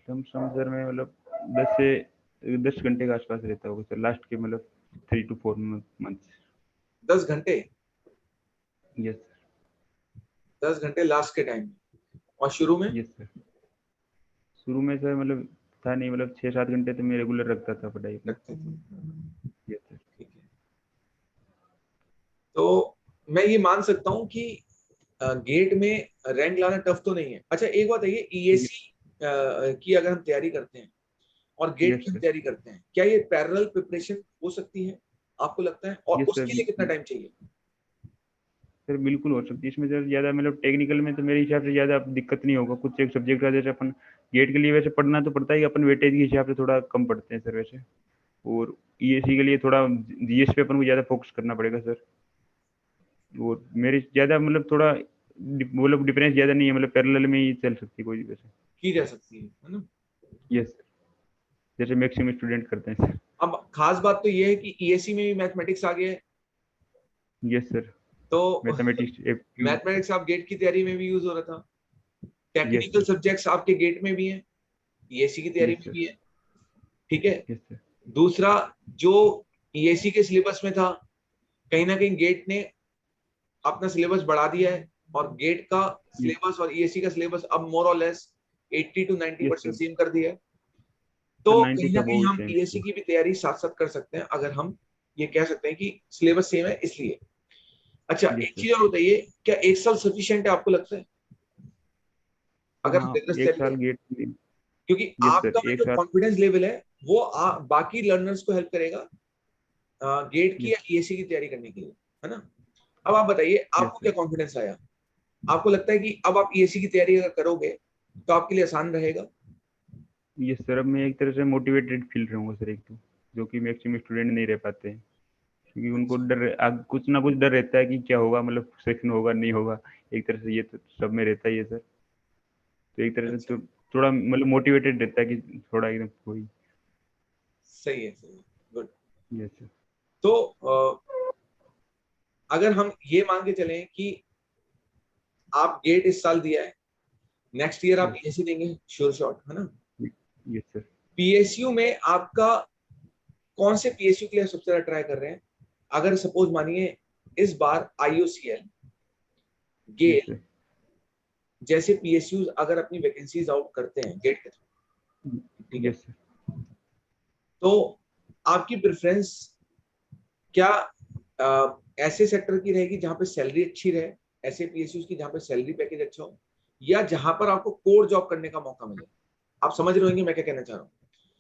कम सम सर मैं मतलब 10 घंटे के आसपास रहता होगा सर, लास्ट के मतलब 3 to 4 मंथ्स। 10 घंटे? यस 10 घंटे लास्ट के टाइम में, और शुरू में? Yes sir. शुरू में सर मतलब था नहीं, मतलब 6-7 घंटे तो मैं रेगुलर रखता था पढ़ाई अपनी। रखते थे। Yes sir. ठीक है। तो मैं ये मान सकता हूँ कि गेट में रैंक लाना टफ तो नहीं है। अच्छा एक बात है, ये ईएसी की अगर हम तैयारी करते हैं और गेट यस की हम सर। तैयारी करते हैं, क्या ये पैरेलल प्रिपरेशन हो सकती है आपको लगता है? और यस उसके सर। लिए कितना टाइम चाहिए? सर बिल्कुल हो सकती है इसमें सर, ज़्यादा मतलब टेक्निकल में तो मेरे हिसाब से ज़्यादा दिक्कत नहीं होगा। कुछ एक सब्जेक्ट का जैसे अपन गेट के लिए वैसे पढ़ना तो पड़ता है, अपन वेटेज के हिसाब से थोड़ा कम पढ़ते हैं सर वैसे। और ईएसी के लिए थोड़ा जीएस पे अपन को ज़्यादा फोकस करना पड़ेगा सर। और मेरे ज़्यादा मतलब थोड़ा मतलब डिफरेंस ज़्यादा नहीं है, मतलब पैरेलल में ही चल सकती है कोई भी वैसे। की जा सकती है ना? यस सर, जैसे मैक्सिमम स्टूडेंट करते हैं सर। अब खास बात तो ये है कि ईएसी में भी मैथमेटिक्स आ गया है। Yes sir. तो मैथमेटिक्स एप्टीट्यूड। मैथमेटिक्स आप गेट की तैयारी में भी यूज हो रहा था। Yes technical sir. सब्जेक्ट्स आपके गेट में भी हैं, ईएसी की तैयारी यस में सर। भी है। ठीक है। Yes sir. दूसरा, जो ईएसी के सिलेबस में था, कहीं ना कहीं गेट ने अपना सिलेबस बढ़ा दिया है, और गेट का सिलेबस और ईएसी का सिलेबस अब मोर और less 80 to 90% yes sir. Same कर दिया है। सर तो 90 कहीं पे ना कहीं बहुत हम सेम ईएसी सर। की भी तैयारी साथ साथ कर सकते हैं, अगर हम ये कह सकते हैं कि सिलेबस सेम है इसलिए। अच्छा यस एक सर। चीज और बताइए, क्या एक साल सफिशिएंट है आपको लगता है, सर अगर हम हाँ, रिगरस एक तैयारी साल करें? गेट। क्योंकि यस आपका सर, में एक जो साल। कॉन्फिडेंस लेवल है वो बाकी लर्नर्स को हेल्प करेगा गेट की यस। या ईएसी की तैयारी करने के लिए, है ना? अब आप बताइए, यस आपको सर। क्या कॉन्फिडेंस आया? आपको लगता है कि अब आप ईएसी की तैयारी अगर करोगे तो आपके लिए आसान रहेगा? यस सर, अब मैं एक तरह से मोटिवेटेड फील रहूंगा सर, एक तो जो कि मैक्सिमम स्टूडेंट नहीं रह पाते हैं, क्योंकि उनको अच्छा। डर कुछ ना कुछ डर रहता है कि क्या होगा, मतलब सेक्शन होगा नहीं होगा। एक तरह से ये तो सब में रहता ही है सर। तो एक तरह से अच्छा, तो थोड़ा मतलब मोटिवेटेड रहता है कि थोड़ा एकदम कोई। सही है, सही है। गुड। Yes sir. तो अगर हम ये मान के चलें कि आप गेट इस साल दिया है, नेक्स्ट ईयर आप यस। ईएसी देंगे श्योर शॉट, है ना? Yes sir. पीएसयू में आपका कौन से पीएसयू के लिए सबसे ज्यादा ट्राई कर रहे हैं? अगर सपोज मानिए इस बार आईयूसीएल, यस गेल सर। जैसे पीएसयू अगर अपनी वैकेंसीज आउट करते हैं गेट के थ्रू, ठीक है, यस सर। तो आपकी प्रेफरेंस क्या ऐसे सेक्टर की रहेगी जहां पे सैलरी अच्छी रहे, ऐसे पीएसयू की जहां पे सैलरी पैकेज अच्छा हो, या जहां पर आपको कोर जॉब करने का मौका मिले? आप समझ रहे होंगे मैं क्या कहना चाह रहा हूँ।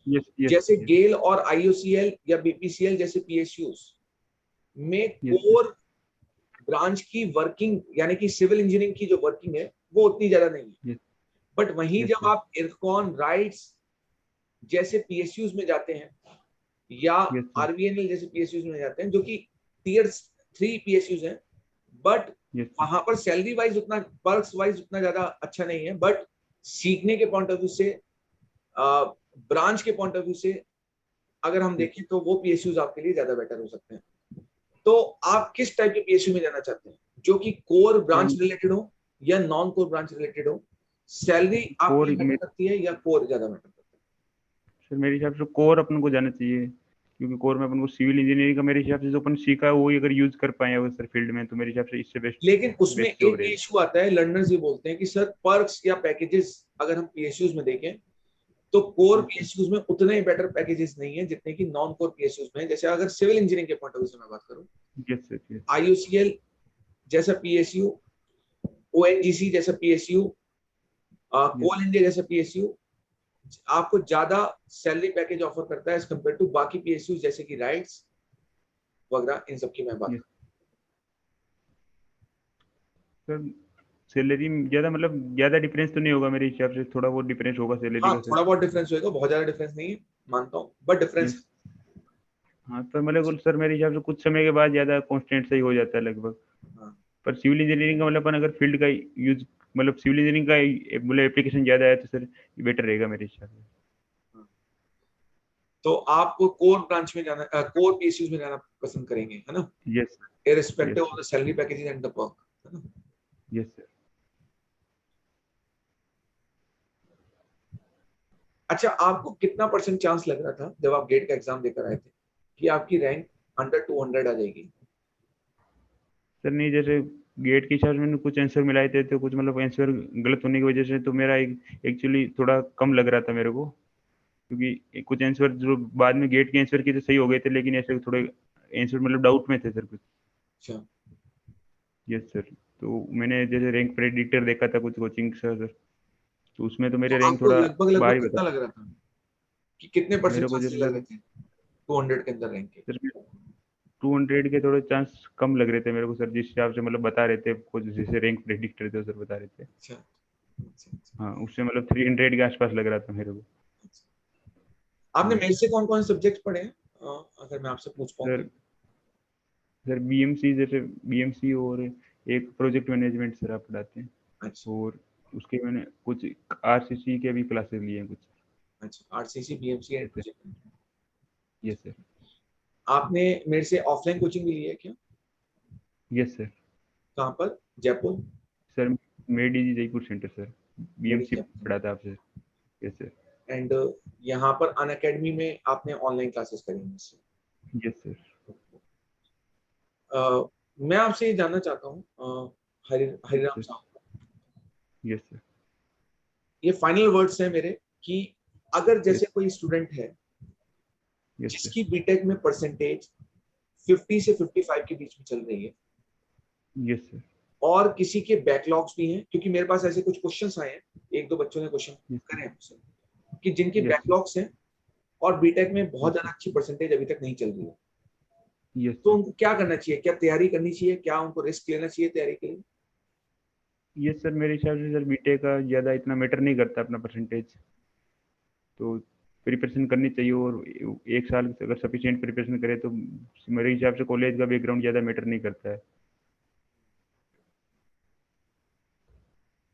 यस यस जैसे यस। गेल और आईओसीएल या बीपीसीएल जैसे पीएसयू में यस सर। कोर ब्रांच की वर्किंग, यानी कि सिविल इंजीनियरिंग की जो वर्किंग है वो उतनी ज्यादा नहीं है। यस। बट वहीं यस जब सर। आप इरकॉन राइट्स जैसे पीएसयूज में जाते हैं, या यस सर। आरवीएनएल जैसे पीएसयूज में जाते हैं, जो कि टीयर 3 पीएसयूज हैं, बट यस सर। वहां पर सैलरी वाइज उतना, पर्क्स वाइज उतना ज्यादा अच्छा नहीं है, बट सीखने के पॉइंट ऑफ व्यू से, ब्रांच के पॉइंट ऑफ व्यू से अगर हम यस। देखें तो वो पीएसयूज आपके लिए ज्यादा बेटर हो सकते हैं। तो आप किस टाइप के पीएसयू में जाना चाहते हैं, जो कि कोर ब्रांच सर रिलेटेड हो या नॉन कोर ब्रांच रिलेटेड हो? सैलरी आपके कोर लिए मैटर करती है या कोर ज्यादा मैटर करता सर मेरे हिसाब से कोर अपन को जाना चाहिए, क्योंकि कोर में अपन को सिविल इंजीनियरिंग का मेरे हिसाब से जो अपन सीखा है वही अगर यूज कर पाए अगर सर फील्ड में, तो मेरे हिसाब से इससे बेस्ट है? लेकिन उसमें बेस्ट जॉब एक रहेगी। इशू आता है, लर्नर्स ये बोलते हैं कि सर पर्क्स या पैकेजेस अगर हम पीएसयूज में देखें तो कोर यस सर। पीएसयूज में उतने बेटर पैकेजेस नहीं है जितने कि नॉन कोर पीएसयूज में है। जैसे अगर सिविल इंजीनियरिंग के पॉइंट ऑफ व्यू से मैं बात करूं, यस सर। यस। आईयूसीएल जैसा पीएसयू, ओएनजीसी जैसा पीएसयू, यस। कोल इंडिया जैसा पीएसयू आपको ज्यादा सैलरी पैकेज ऑफर करता है एज कम्पेयर टू बाकी पीएसयू जैसे कि राइट्स वगैरह, इन सब की मैं बात यस सर, सैलरी ज्यादा मतलब ज्यादा डिफरेंस तो नहीं होगा मेरे हिसाब से, थोड़ा बहुत डिफरेंस होगा करूं। सैलरी हाँ का सर। थोड़ा बहुत डिफरेंस होगा, बहुत ज्यादा डिफरेंस नहीं है, मानता हूँ, बट डिफरेंस यस। है। हाँ पर मतलब सर मेरे हिसाब से कुछ समय के बाद ज़्यादा कांस्टेंट सही हो जाता है लगभग। हाँ। पर सिविल इंजीनियरिंग का मतलब अपन अगर फील्ड का यूज मतलब सिविल इंजीनियरिंग का मतलब एप्लीकेशन ज़्यादा है तो सर बेटर रहेगा मेरे हिसाब से। हाँ। तो आप कोर ब्रांच में जाना, कोर पीएसयूज में जाना पसंद करेंगे, है ना, yes irrespective yes of sir. The salary packages and the perk, है ना। Yes sir. अच्छा, आपको कितना परसेंट चांस लग रहा था जब आप गेट का एग्जाम देकर आए थे कि आपकी रैंक अंडर 200 आ जाएगी? सर नहीं जैसे गेट के हिसाब से मैंने कुछ आंसर मिलाए थे तो कुछ मतलब आंसर गलत होने की वजह से तो मेरा एक एक्चुअली थोड़ा कम लग रहा था मेरे को, क्योंकि कुछ आंसर जो बाद में गेट के आंसर की तो सही हो गए थे लेकिन ऐसे थोड़े आंसर मतलब डाउट में थे सर कुछ। अच्छा। Yes sir. तो मैंने जैसे रैंक प्रेडिक्टर देखा था कुछ कोचिंग से सर, तो उसमें तो तो मेरे रैंक आपको थोड़ा लगभग लगभग बाहर ही कितना बता। लग रहा था कि कितने परसेंट मेरे को चांसेस लग जैसे रहे थे 200 के अंदर रैंक के? सर 200 के थोड़े चांस कम लग रहे थे मेरे को सर, जिस हिसाब से मतलब बता रहे थे कुछ जैसे रैंक प्रेडिक्टर थे सर बता रहे थे। अच्छा अच्छा अच्छा। हाँ उससे मतलब 300 के आसपास लग रहा था मेरे को। अच्छा। आपने यस मेरे से कौन कौन से सब्जेक्ट पढ़े हैं, अगर मैं आपसे पूछ पाऊँ तो? सर। सर बीएमसी जैसे बीएमसी और एक प्रोजेक्ट मैनेजमेंट सर आप पढ़ाते हैं, अच्छा और उसके मैंने कुछ आरसीसी के भी क्लासेस लिए हैं कुछ। अच्छा, RCC, BMC and yes sir. Project. Yes sir. आपने मेरे से ऑफलाइन कोचिंग भी ली है क्या? Yes sir. कहाँ पर? जयपुर? सर मेडी जयपुर सेंटर सर, मेरी बीएमसी जयपुर। पढ़ा था आपसे। Yes sir. एंड यहाँ पर अन अकेडमी में आपने ऑनलाइन क्लासेस करी हैं मुझसे। Yes sir. मैं आपसे ये जानना चाहता हूँ, यस हरिराम सर। साहब, यस सर। ये फाइनल वर्ड्स हैं मेरे कि अगर यस जैसे कोई स्टूडेंट है यस सर। जिसकी बीटेक में परसेंटेज 50 से 55 के बीच में चल रही है, यस सर। और किसी के बैकलॉग्स भी हैं, क्योंकि मेरे पास ऐसे कुछ क्वेश्चंस आए हैं, एक दो बच्चों ने क्वेश्चन यस सर। करे हैं मुझसे कि जिनके यस सर। बैकलॉग्स हैं और बीटेक में बहुत यस ज्यादा सर। अच्छी परसेंटेज अभी तक नहीं चल रही है, यस तो सर। उनको क्या करना चाहिए? क्या तैयारी करनी चाहिए? क्या उनको रिस्क लेना चाहिए तैयारी के लिए? यस सर मेरे हिसाब से सर बीटेक का ज़्यादा इतना मैटर नहीं करता अपना परसेंटेज, तो प्रिपरेशन करनी चाहिए, और एक साल अगर सफिशिएंट प्रिपरेशन करे तो मेरे हिसाब से कॉलेज का बैकग्राउंड ज़्यादा मैटर नहीं करता है।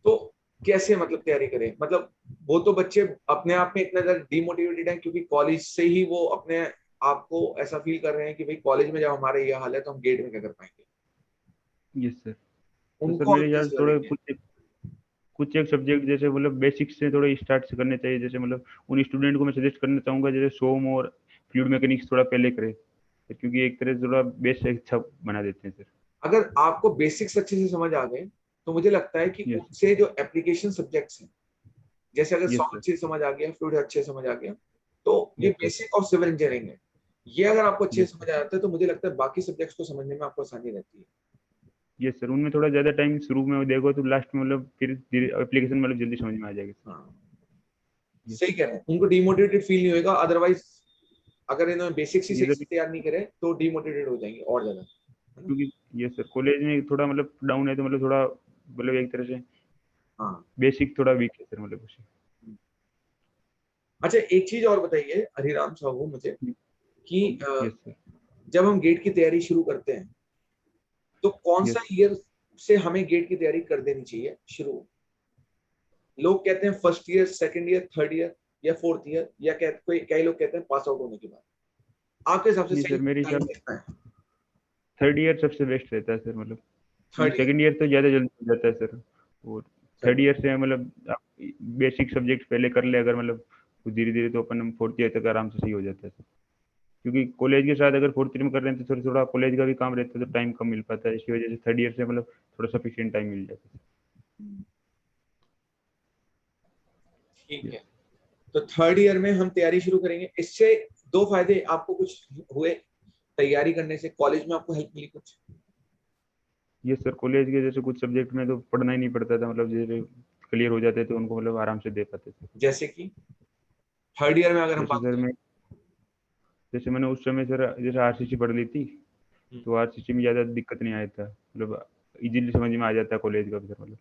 तो कैसे मतलब तैयारी करें? मतलब वो तो बच्चे अपने आप में इतना ज्यादा डिमोटिवेटेड हैं क्योंकि कॉलेज से ही वो अपने आप को ऐसा फील कर रहे हैं कि भाई कॉलेज में जब हमारे ये हाल है तो हम गेट में क्या कर पाएंगे। Yes sir. तो सर उनको मेरे आप क्या हिसाब से सलाह थोड़े देंगे? कुछ एक सब्जेक्ट जैसे मतलब बेसिक से थोड़े स्टार्ट से करने चाहिए, जैसे मतलब उन स्टूडेंट को मैं सजेस्ट करना चाहूँगा जैसे सोम और फ्लूइड मैकेनिक्स थोड़ा पहले करे, क्योंकि एक तरह से थोड़ा बेस अच्छा बना देते हैं सर। अगर आपको बेसिक्स अच्छे से समझ आ गए तो मुझे लगता है कि यस उनसे जो एप्लीकेशन सब्जेक्ट्स हैं, जैसे अगर यस सॉल्व सर। अच्छे से समझ आ गया, फ्लूइड अच्छे से समझ आ गया, तो ये yes sir. Basic of civil engineering है, ये अगर आपको अच्छे यस से समझ सर। आ जाता है तो मुझे लगता है बाकी सब्जेक्ट्स को समझने में आपको आसानी रहती है। यस सर उनमें थोड़ा ज़्यादा टाइम शुरू में देखो तो लास्ट में मतलब फिर धीरे एप्लीकेशन मतलब जल्दी समझ में आ जाएगी सर। हाँ, यस सही कह रहे हैं, उनको डिमोटिवेटेड फील नहीं होगा, अदरवाइज अगर इन्होंने बेसिक्स ही ये सही सर से तैयार नहीं करे तो डिमोटिवेटेड हो जाएंगे और ज्यादा, है ना। क्योंकि ये सर कॉलेज में थोड़ा मतलब डाउन है तो मतलब थोड़ा मतलब एक तरह से हाँ। बेसिक थोड़ा वीक है सर मतलब उसे। अच्छा, एक चीज और बताइए हरिराम साहू मुझे कि यस सर। जब हम गेट की तैयारी शुरू करते हैं तो कौन सा यस ईयर से हमें गेट की तैयारी कर देनी चाहिए शुरू? लोग कहते हैं first year, second year, third year, या फोर्थ ईयर, या कोई कई लोग कहते हैं पास आउट होने के बाद। आपके हिसाब से नहीं सही सर मेरे टाइम हिसाब कितना है? थर्ड ईयर सबसे बेस्ट रहता है सर मतलब, क्योंकि थर्ड ईयर? सेकंड ईयर तो ज़्यादा जल्दी हो जाता है सर, और थर्ड थर्ड ईयर। ईयर से मतलब बेसिक सब्जेक्ट पहले कर ले अगर मतलब कुछ धीरे धीरे तो अपन फोर्थ ईयर तक आराम से सही हो जाता है सर, क्योंकि कॉलेज के साथ अगर फोर्थ ईयर में कर रहे हैं तो थोड़ा थोड़ा कॉलेज का भी काम रहता है तो टाइम कम मिल पाता है, इसकी वजह से थर्ड ईयर से मतलब थोड़ा सफिशियंट टाइम मिल जाता है। ठीक यस। है, तो थर्ड ईयर में हम तैयारी शुरू करेंगे। इससे दो फायदे आपको कुछ हुए तैयारी करने से? कॉलेज में आपको हेल्प मिली कुछ? यस सर कॉलेज के जैसे कुछ सब्जेक्ट में तो पढ़ना ही नहीं पड़ता था, मतलब जैसे क्लियर हो जाते थे उनको मतलब आराम से दे पाते थे। जैसे कि थर्ड ईयर में अगर हम जैसे बात सर करें? मैं जैसे मैंने उस समय सर जैसे आरसीसी पढ़ ली थी, तो आरसीसी में ज़्यादा दिक्कत नहीं आया था, मतलब इजीली समझ में आ जाता है कॉलेज का भी सर मतलब,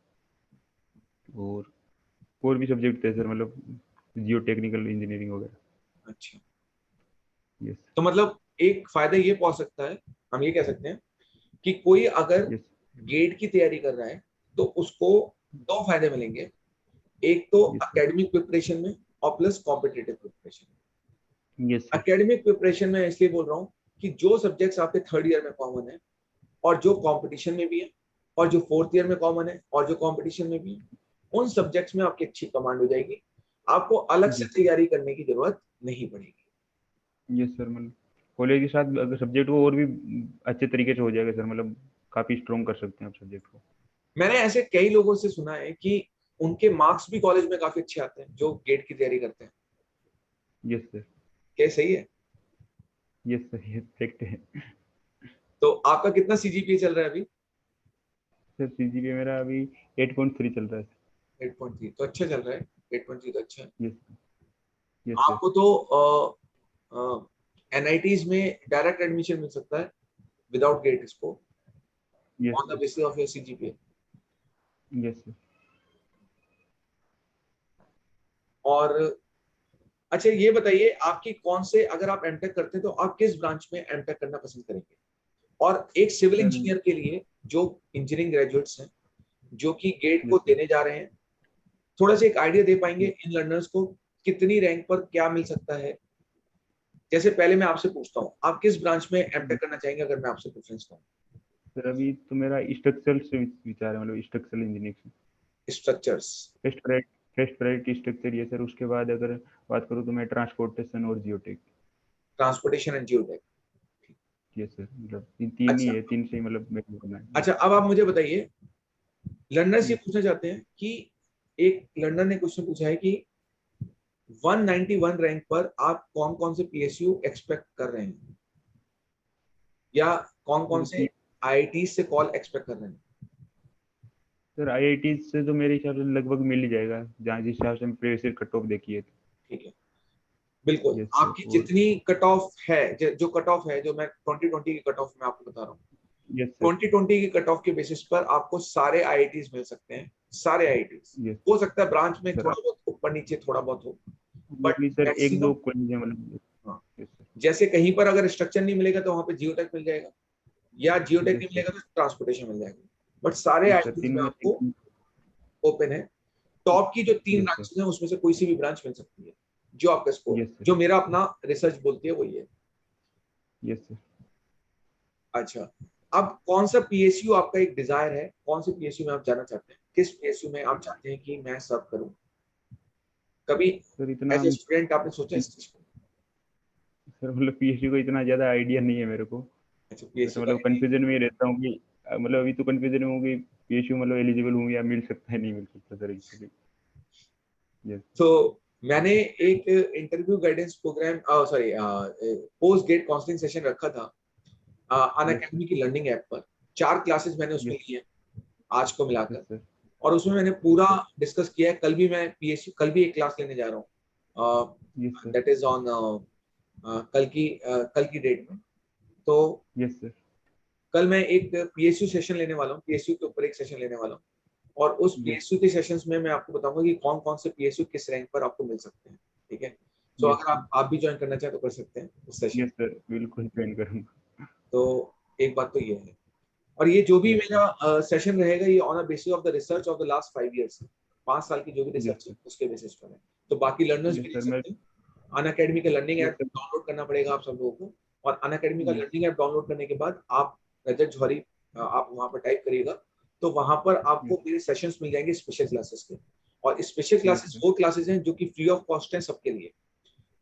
और भी सब्जेक्ट थे सर मतलब जियो टेक्निकल इंजीनियरिंग वगैरह। अच्छा, यस। तो मतलब एक फायदा ये पहुंच सकता है, हम ये कह सकते हैं कि कोई अगर यस गेट की तैयारी कर रहा है तो उसको दो फायदे मिलेंगे, एक तो यस सर एकेडमिक प्रिपरेशन में और plus competitive preparation. Yes sir academic preparation में इसलिए बोल रहा हूँ कि जो सब्जेक्ट्स आपके थर्ड ईयर में कॉमन है और जो कंपटीशन में भी है और जो फोर्थ ईयर में कॉमन है और जो कंपटीशन में भी है, उन सब्जेक्ट्स में आपकी अच्छी कमांड हो जाएगी, आपको अलग से यस तैयारी करने की जरूरत नहीं पड़ेगी। यस सर मतलब कॉलेज के साथ अगर सब्जेक्ट को और भी अच्छे तरीके से हो जाएगा सर, मतलब काफी स्ट्रॉन्ग कर सकते हैं आप सब्जेक्ट को। मैंने ऐसे कई लोगों से सुना है कि उनके मार्क्स भी कॉलेज में काफी अच्छे आते हैं जो गेट की तैयारी करते हैं। यस सर क्या सही है? यस सर ये फैक्ट है। तो आपका कितना सीजीपीए चल रहा है अभी? सर सीजीपीए मेरा अभी 8.3 चल रहा है। 8.3 तो अच्छा चल रहा है। 8.3 तो अच्छा है। यस यस सर आपको तो एनआईटीज में डायरेक्ट एडमिशन मिल सकता है without GATE score yes on the basis of your CGPA. Yes sir और अच्छा ये बताइए, आपकी कौन से, अगर आप एमटेक करते हैं तो आप किस ब्रांच में एमटेक करना पसंद करेंगे? और एक सिविल सर इंजीनियर के लिए जो इंजीनियरिंग ग्रेजुएट्स हैं जो कि गेट को यस सर देने जा रहे हैं, थोड़ा सा एक आइडिया दे पाएंगे यस इन लर्नर्स को कितनी रैंक पर क्या मिल सकता है? जैसे पहले मैं आपसे पूछता हूँ, आप किस ब्रांच में एमटेक करना चाहेंगे अगर मैं आपसे प्रेफरेंस दूं? सर अभी तो मेरा स्ट्रक्चरल से विचार है, मतलब structural engineering. Structures. Test priority structure ये सर, उसके बाद अगर बात करूँ तो मैं ट्रांसपोर्टेशन और जियोटेक। Transportation and geotech. ये सर मतलब तीन ही अच्छा। है, तीन से ही मतलब मेरे को करना है। अच्छा अब आप मुझे बताइए, लर्नर्स ये यस पूछना चाहते हैं कि एक लर्नर ने क्वेश्चन पूछा है कि 191 रैंक पर आप कौन कौन से पीएसयू एक्सपेक्ट कर रहे हैं, या कौन कौन से आईआईटी से कॉल एक्सपेक्ट कर रहे हैं? सर आईआईटी से तो मेरे हिसाब से लगभग मिल ही जाएगा, जहाँ जिस हिसाब से प्रीवियस ईयर कट ऑफ देखी है। ठीक है, बिल्कुल। यस सर आपकी और जितनी कट ऑफ है, जो कट ऑफ है, जो मैं 2020 की कट ऑफ मैं आपको बता रहा हूँ, यस सर 2020 की कट ऑफ के बेसिस पर आपको सारे आईआईटीज मिल सकते हैं, सारे आईआईटीज। यस हो सकता है ब्रांच में सर थोड़ा बहुत ऊपर नीचे थोड़ा बहुत हो, बट मोस्टली सर एक दो मैक्सिमम। कॉलेज है मतलब। हाँ, यस सर जैसे कहीं पर अगर स्ट्रक्चर नहीं मिलेगा तो वहां पे जियोटेक मिल जाएगा, या जियोटेक नहीं यस सर मिलेगा तो ट्रांसपोर्टेशन मिल जाएगा, बट सारे यस सर आईआईटीज तीनों में में से आपको ओपन है। टॉप की जो तीन यस सर ब्रांचेस हैं उसमें से कोई सी भी ब्रांच मिल सकती है जो आपका स्कोर, यस सर जो मेरा अपना रिसर्च बोलती है वही है। यस सर अच्छा, अब कौन सा पीएसयू आपका एक डिजायर है, कौन से पीएसयू में आप जाना चाहते हैं, किस पीएसयू में आप चाहते हैं कि मैं सर्व करूं? कभी सर इतना एज ए स्टूडेंट आपने सोचा इस चीज को? सर मतलब पीएचडी को इतना ज्यादा आइडिया नहीं है मेरे को। अच्छा, बस पीएसयू का मतलब नहीं। कंफ्यूजन में ही रहता हूँ कि मतलब अभी तो कंफ्यूजन में हूँ कि पीएचयू मतलब एलिजिबल हूँ या मिल सकता है नहीं मिल सकता सर एक्चुअली। यस तो मैंने एक interview guidance program, sorry, post GATE counselling session रखा था अन यस सर अकेडमी की लर्निंग ऐप पर। 4 क्लासेस मैंने उसमें यस ली हैं आज को यस मिलाकर, सर और उसमें मैंने यस पूरा सर डिस्कस किया है। कल भी मैं पीएसयू, कल भी एक क्लास लेने जा रहा हूँ, yes sir that is on कल की डेट में। तो यस सर कल मैं एक पीएसयू सेशन लेने वाला हूँ, पीएसयू के ऊपर एक सेशन लेने वाला हूँ, और उस यस पीएसयू के सेशंस में मैं आपको बताऊंगा कि कौन कौन से पीएसयू किस रैंक पर आपको मिल सकते हैं। ठीक है, सो यस अगर आप भी ज्वाइन करना चाहें तो कर सकते हैं उस सेशन। यस सर बिल्कुल ज्वाइन करूँगा। तो एक बात तो ये है, और ये जो भी यस सर मेरा सेशन रहेगा ये on a basis of the research of the last 5 years, 5 साल की जो भी यस रिसर्च है सर उसके बेसिस पर है। तो बाकी लर्नर्स भी यस देख सर मैं सकते हैं। अन अकेडमी का learning yes app sir download करना पड़ेगा आप सब लोगों को, और अन अकेडमी का यस लर्निंग ऐप डाउनलोड करने के बाद आप रजत जौहरी आप वहां पर टाइप करिएगा, तो वहां पर आपको यस मेरे सेशंस मिल जाएंगे स्पेशल क्लासेस के। और स्पेशल यस क्लासेस सर वो क्लासेस हैं जो कि फ्री ऑफ कॉस्ट हैं सबके लिए।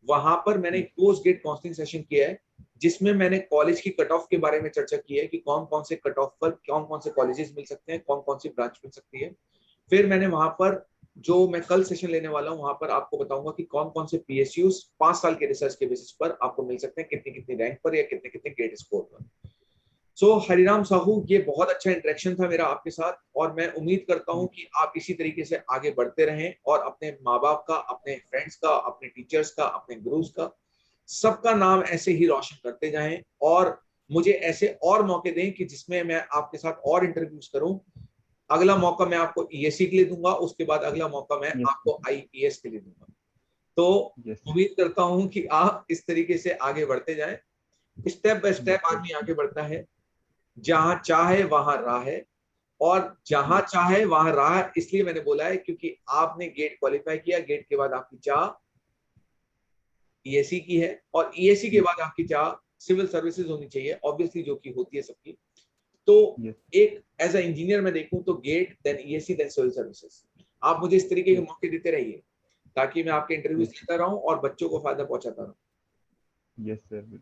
वहां पर मैंने yes post GATE counselling session किया है जिसमें मैंने कॉलेज की कट ऑफ के बारे में चर्चा की है कि कौन कौन से कट ऑफ पर कौन कौन से कॉलेजेस मिल सकते हैं, कौन कौन सी ब्रांच मिल सकती है। फिर मैंने वहां पर, जो मैं कल सेशन लेने वाला हूं वहां पर आपको बताऊंगा कि कौन कौन से पीएसयू 5 साल के रिसर्च के बेसिस पर आपको मिल सकते हैं, कितनी कितनी रैंक पर या कितने कितने गेट स्कोर पर। सो हरिराम साहू, ये बहुत अच्छा इंटरेक्शन था मेरा आपके साथ, और मैं उम्मीद करता हूं कि आप इसी तरीके से आगे बढ़ते रहें और अपने माँ बाप का, अपने फ्रेंड्स का, अपने टीचर्स का, अपने गुरुज का, सबका नाम ऐसे ही रोशन करते जाएं, और मुझे ऐसे और मौके दें कि जिसमें मैं आपके साथ और इंटरव्यूज करूं। अगला मौका मैं आपको ईएससी के लिए दूंगा, उसके बाद अगला मौका मैं यस आपको आईपीएस के लिए दूंगा। तो यस उम्मीद करता हूं कि आप इस तरीके से आगे बढ़ते जाएं, स्टेप बाय स्टेप आदमी आगे बढ़ता है, जहां चाहे वहां राह है, और जहां चाहे वहां राह इसलिए मैंने बोला है क्योंकि आपने गेट क्वालिफाई किया, गेट के बाद आपकी चाह ईएससी की है, और ईएससी के बाद आपकी चाह सिविल सर्विसेज होनी चाहिए, ऑब्वियसली, जो कि होती है सबकी। तो एक एज अ इंजीनियर मैं देखूं तो GATE, then ESC, then civil services. आप मुझे इस तरीके के मौके देते रहिए ताकि मैं आपके इंटरव्यूज लेता रहूं और बच्चों को फायदा पहुंचाता रहूं। Yes sir.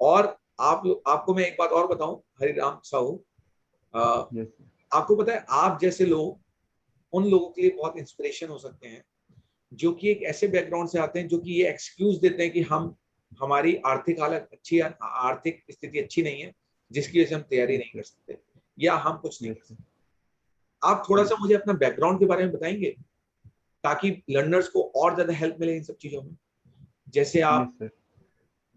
और आपको मैं एक बात और बताऊं हरिराम साहू, आपको पता है आप जैसे लोग उन लोगों के लिए बहुत इंस्पिरेशन हो सकते हैं जो कि एक ऐसे बैकग्राउंड से आते हैं जो कि ये एक्सक्यूज देते हैं कि हमारी आर्थिक हालत अच्छी, आर्थिक स्थिति अच्छी नहीं है जिसकी वजह से हम तैयारी नहीं कर सकते या हम कुछ नहीं कर सकते। आप थोड़ा सा मुझे अपना बैकग्राउंड के बारे में बताएंगे ताकि लर्नर्स को और ज्यादा हेल्प मिले इन सब चीजों में। जैसे आप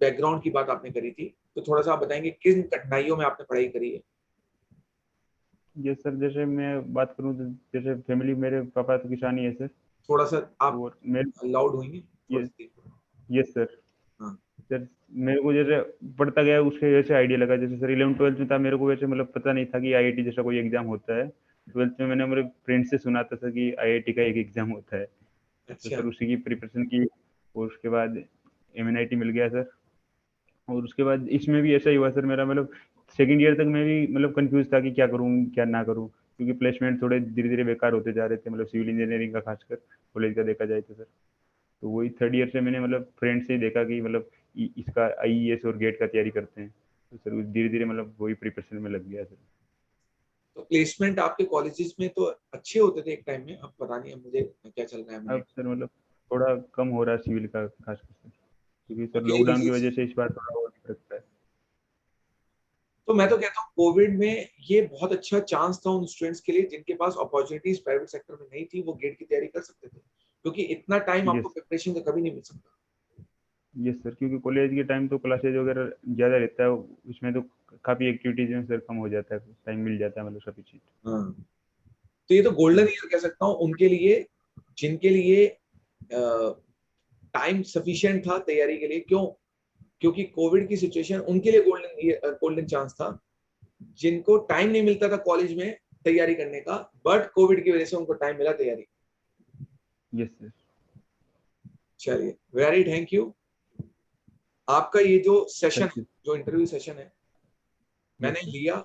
बैकग्राउंड की बात आपने करी थी, तो थोड़ा सा आप बताएंगे किन कठिनाइयों में आपने पढ़ाई करी है। ये सर जैसे मैं बात करूं तो जैसे फैमिली, मेरे पापा तो किसान ही है सर। थोड़ा सा आप और मेरे लाउड होंगे। Yes sir. हाँ। सर मेरे को जैसे पढ़ता गया उसके वजह से आइडिया लगा। जैसे सर 11th-12th में था, मेरे को वैसे मतलब पता नहीं था कि आईआईटी जैसा कोई एग्जाम होता है। 12th में मैंने मेरे फ्रेंड से सुना था कि आईआईटी का एक एग्जाम होता है। तो सर उसी की प्रिपरेशन की, और उसके बाद एमएनआईटी मिल गया सर। और उसके बाद इसमें भी ऐसा ही हुआ सर मेरा, मतलब सेकंड ईयर तक मैं भी मतलब कंफ्यूज था कि क्या करूँ क्या ना करूँ, क्योंकि प्लेसमेंट थोड़े धीरे धीरे बेकार होते जा रहे थे, मतलब सिविल इंजीनियरिंग का खासकर कॉलेज का देखा जाए तो सर। तो वही थर्ड ईयर से मैंने मतलब फ्रेंड से ही देखा कि मतलब इसका आईईएस और गेट का तैयारी करते हैं, तो सर धीरे धीरे मतलब वही प्रिपरेशन में लग गया सर। तो प्लेसमेंट आपके कॉलेजेस में तो अच्छे होते थे एक टाइम में, अब पता नहीं अब मुझे क्या चल रहा है। अब सर मतलब थोड़ा कम हो रहा है सिविल का खासकर सर, क्योंकि सर यही लॉकडाउन की रीजन। वजह से इस बार थोड़ा और लगता है। तो मैं तो कहता हूँ कोविड में ये बहुत अच्छा चांस था उन स्टूडेंट्स के लिए जिनके पास अपॉर्चुनिटीज प्राइवेट सेक्टर में नहीं थी, वो गेट की तैयारी कर सकते थे, क्योंकि इतना टाइम आपको प्रिपरेशन का कभी नहीं मिल सकता। यस सर, क्योंकि कॉलेज के टाइम तो क्लासेज वगैरह ज़्यादा रहता है, उसमें तो काफ़ी एक्टिविटीज में सर कम हो जाता है, टाइम मिल जाता है मतलब सभी चीज़। हाँ, तो ये तो गोल्डन ईयर कह सकता हूँ उनके लिए जिनके लिए टाइम सफिशिएंट था तैयारी के लिए। क्यों? क्योंकि कोविड की सिचुएशन उनके लिए गोल्डन चांस था जिनको टाइम नहीं मिलता था कॉलेज में तैयारी करने का, बट कोविड की वजह से उनको टाइम मिला तैयारी। Yes sir. चलिए, वेरी थैंक यू। आपका ये जो सेशन, थैंक यू। जो इंटरव्यू सेशन है यस मैंने सर। लिया,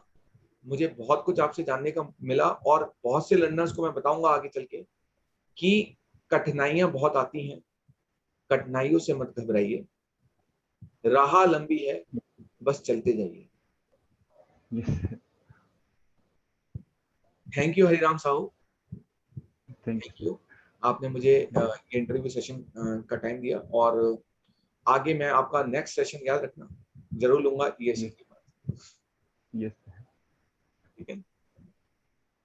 मुझे बहुत कुछ आपसे जानने का मिला, और बहुत से लर्नर्स को मैं बताऊंगा आगे चल के कि कठिनाइयां बहुत आती हैं, कठिनाइयों से मत घबराइए, राह लंबी है, बस चलते जाइए। Yes sir. Thank you Hariram Sahu. Thank thank you you, आपने मुझे ये इंटरव्यू सेशन का टाइम दिया, और आगे मैं आपका नेक्स्ट सेशन याद रखना जरूर लूंगा ईएससी सर। के बाद। Yes sir. ठीक है,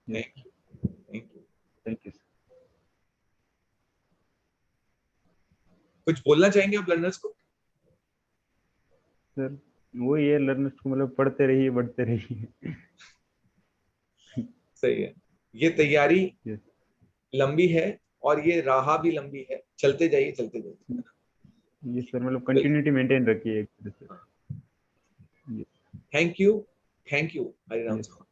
yes thank you, thank you. Thank you कुछ बोलना चाहेंगे आप लर्नर्स को? सर। वही है, लर्नर्स को मतलब पढ़ते रहिए, बढ़ते रहिए। सही है, ये तैयारी यस। लंबी है और ये राह भी लंबी है, चलते जाइए चलते जाइए। ये सर मतलब कंटिन्यूटी मेंटेन रखिए एक तरह से। बिल्कुल। Yes. Thank you, thank you Hariram yes. साहब।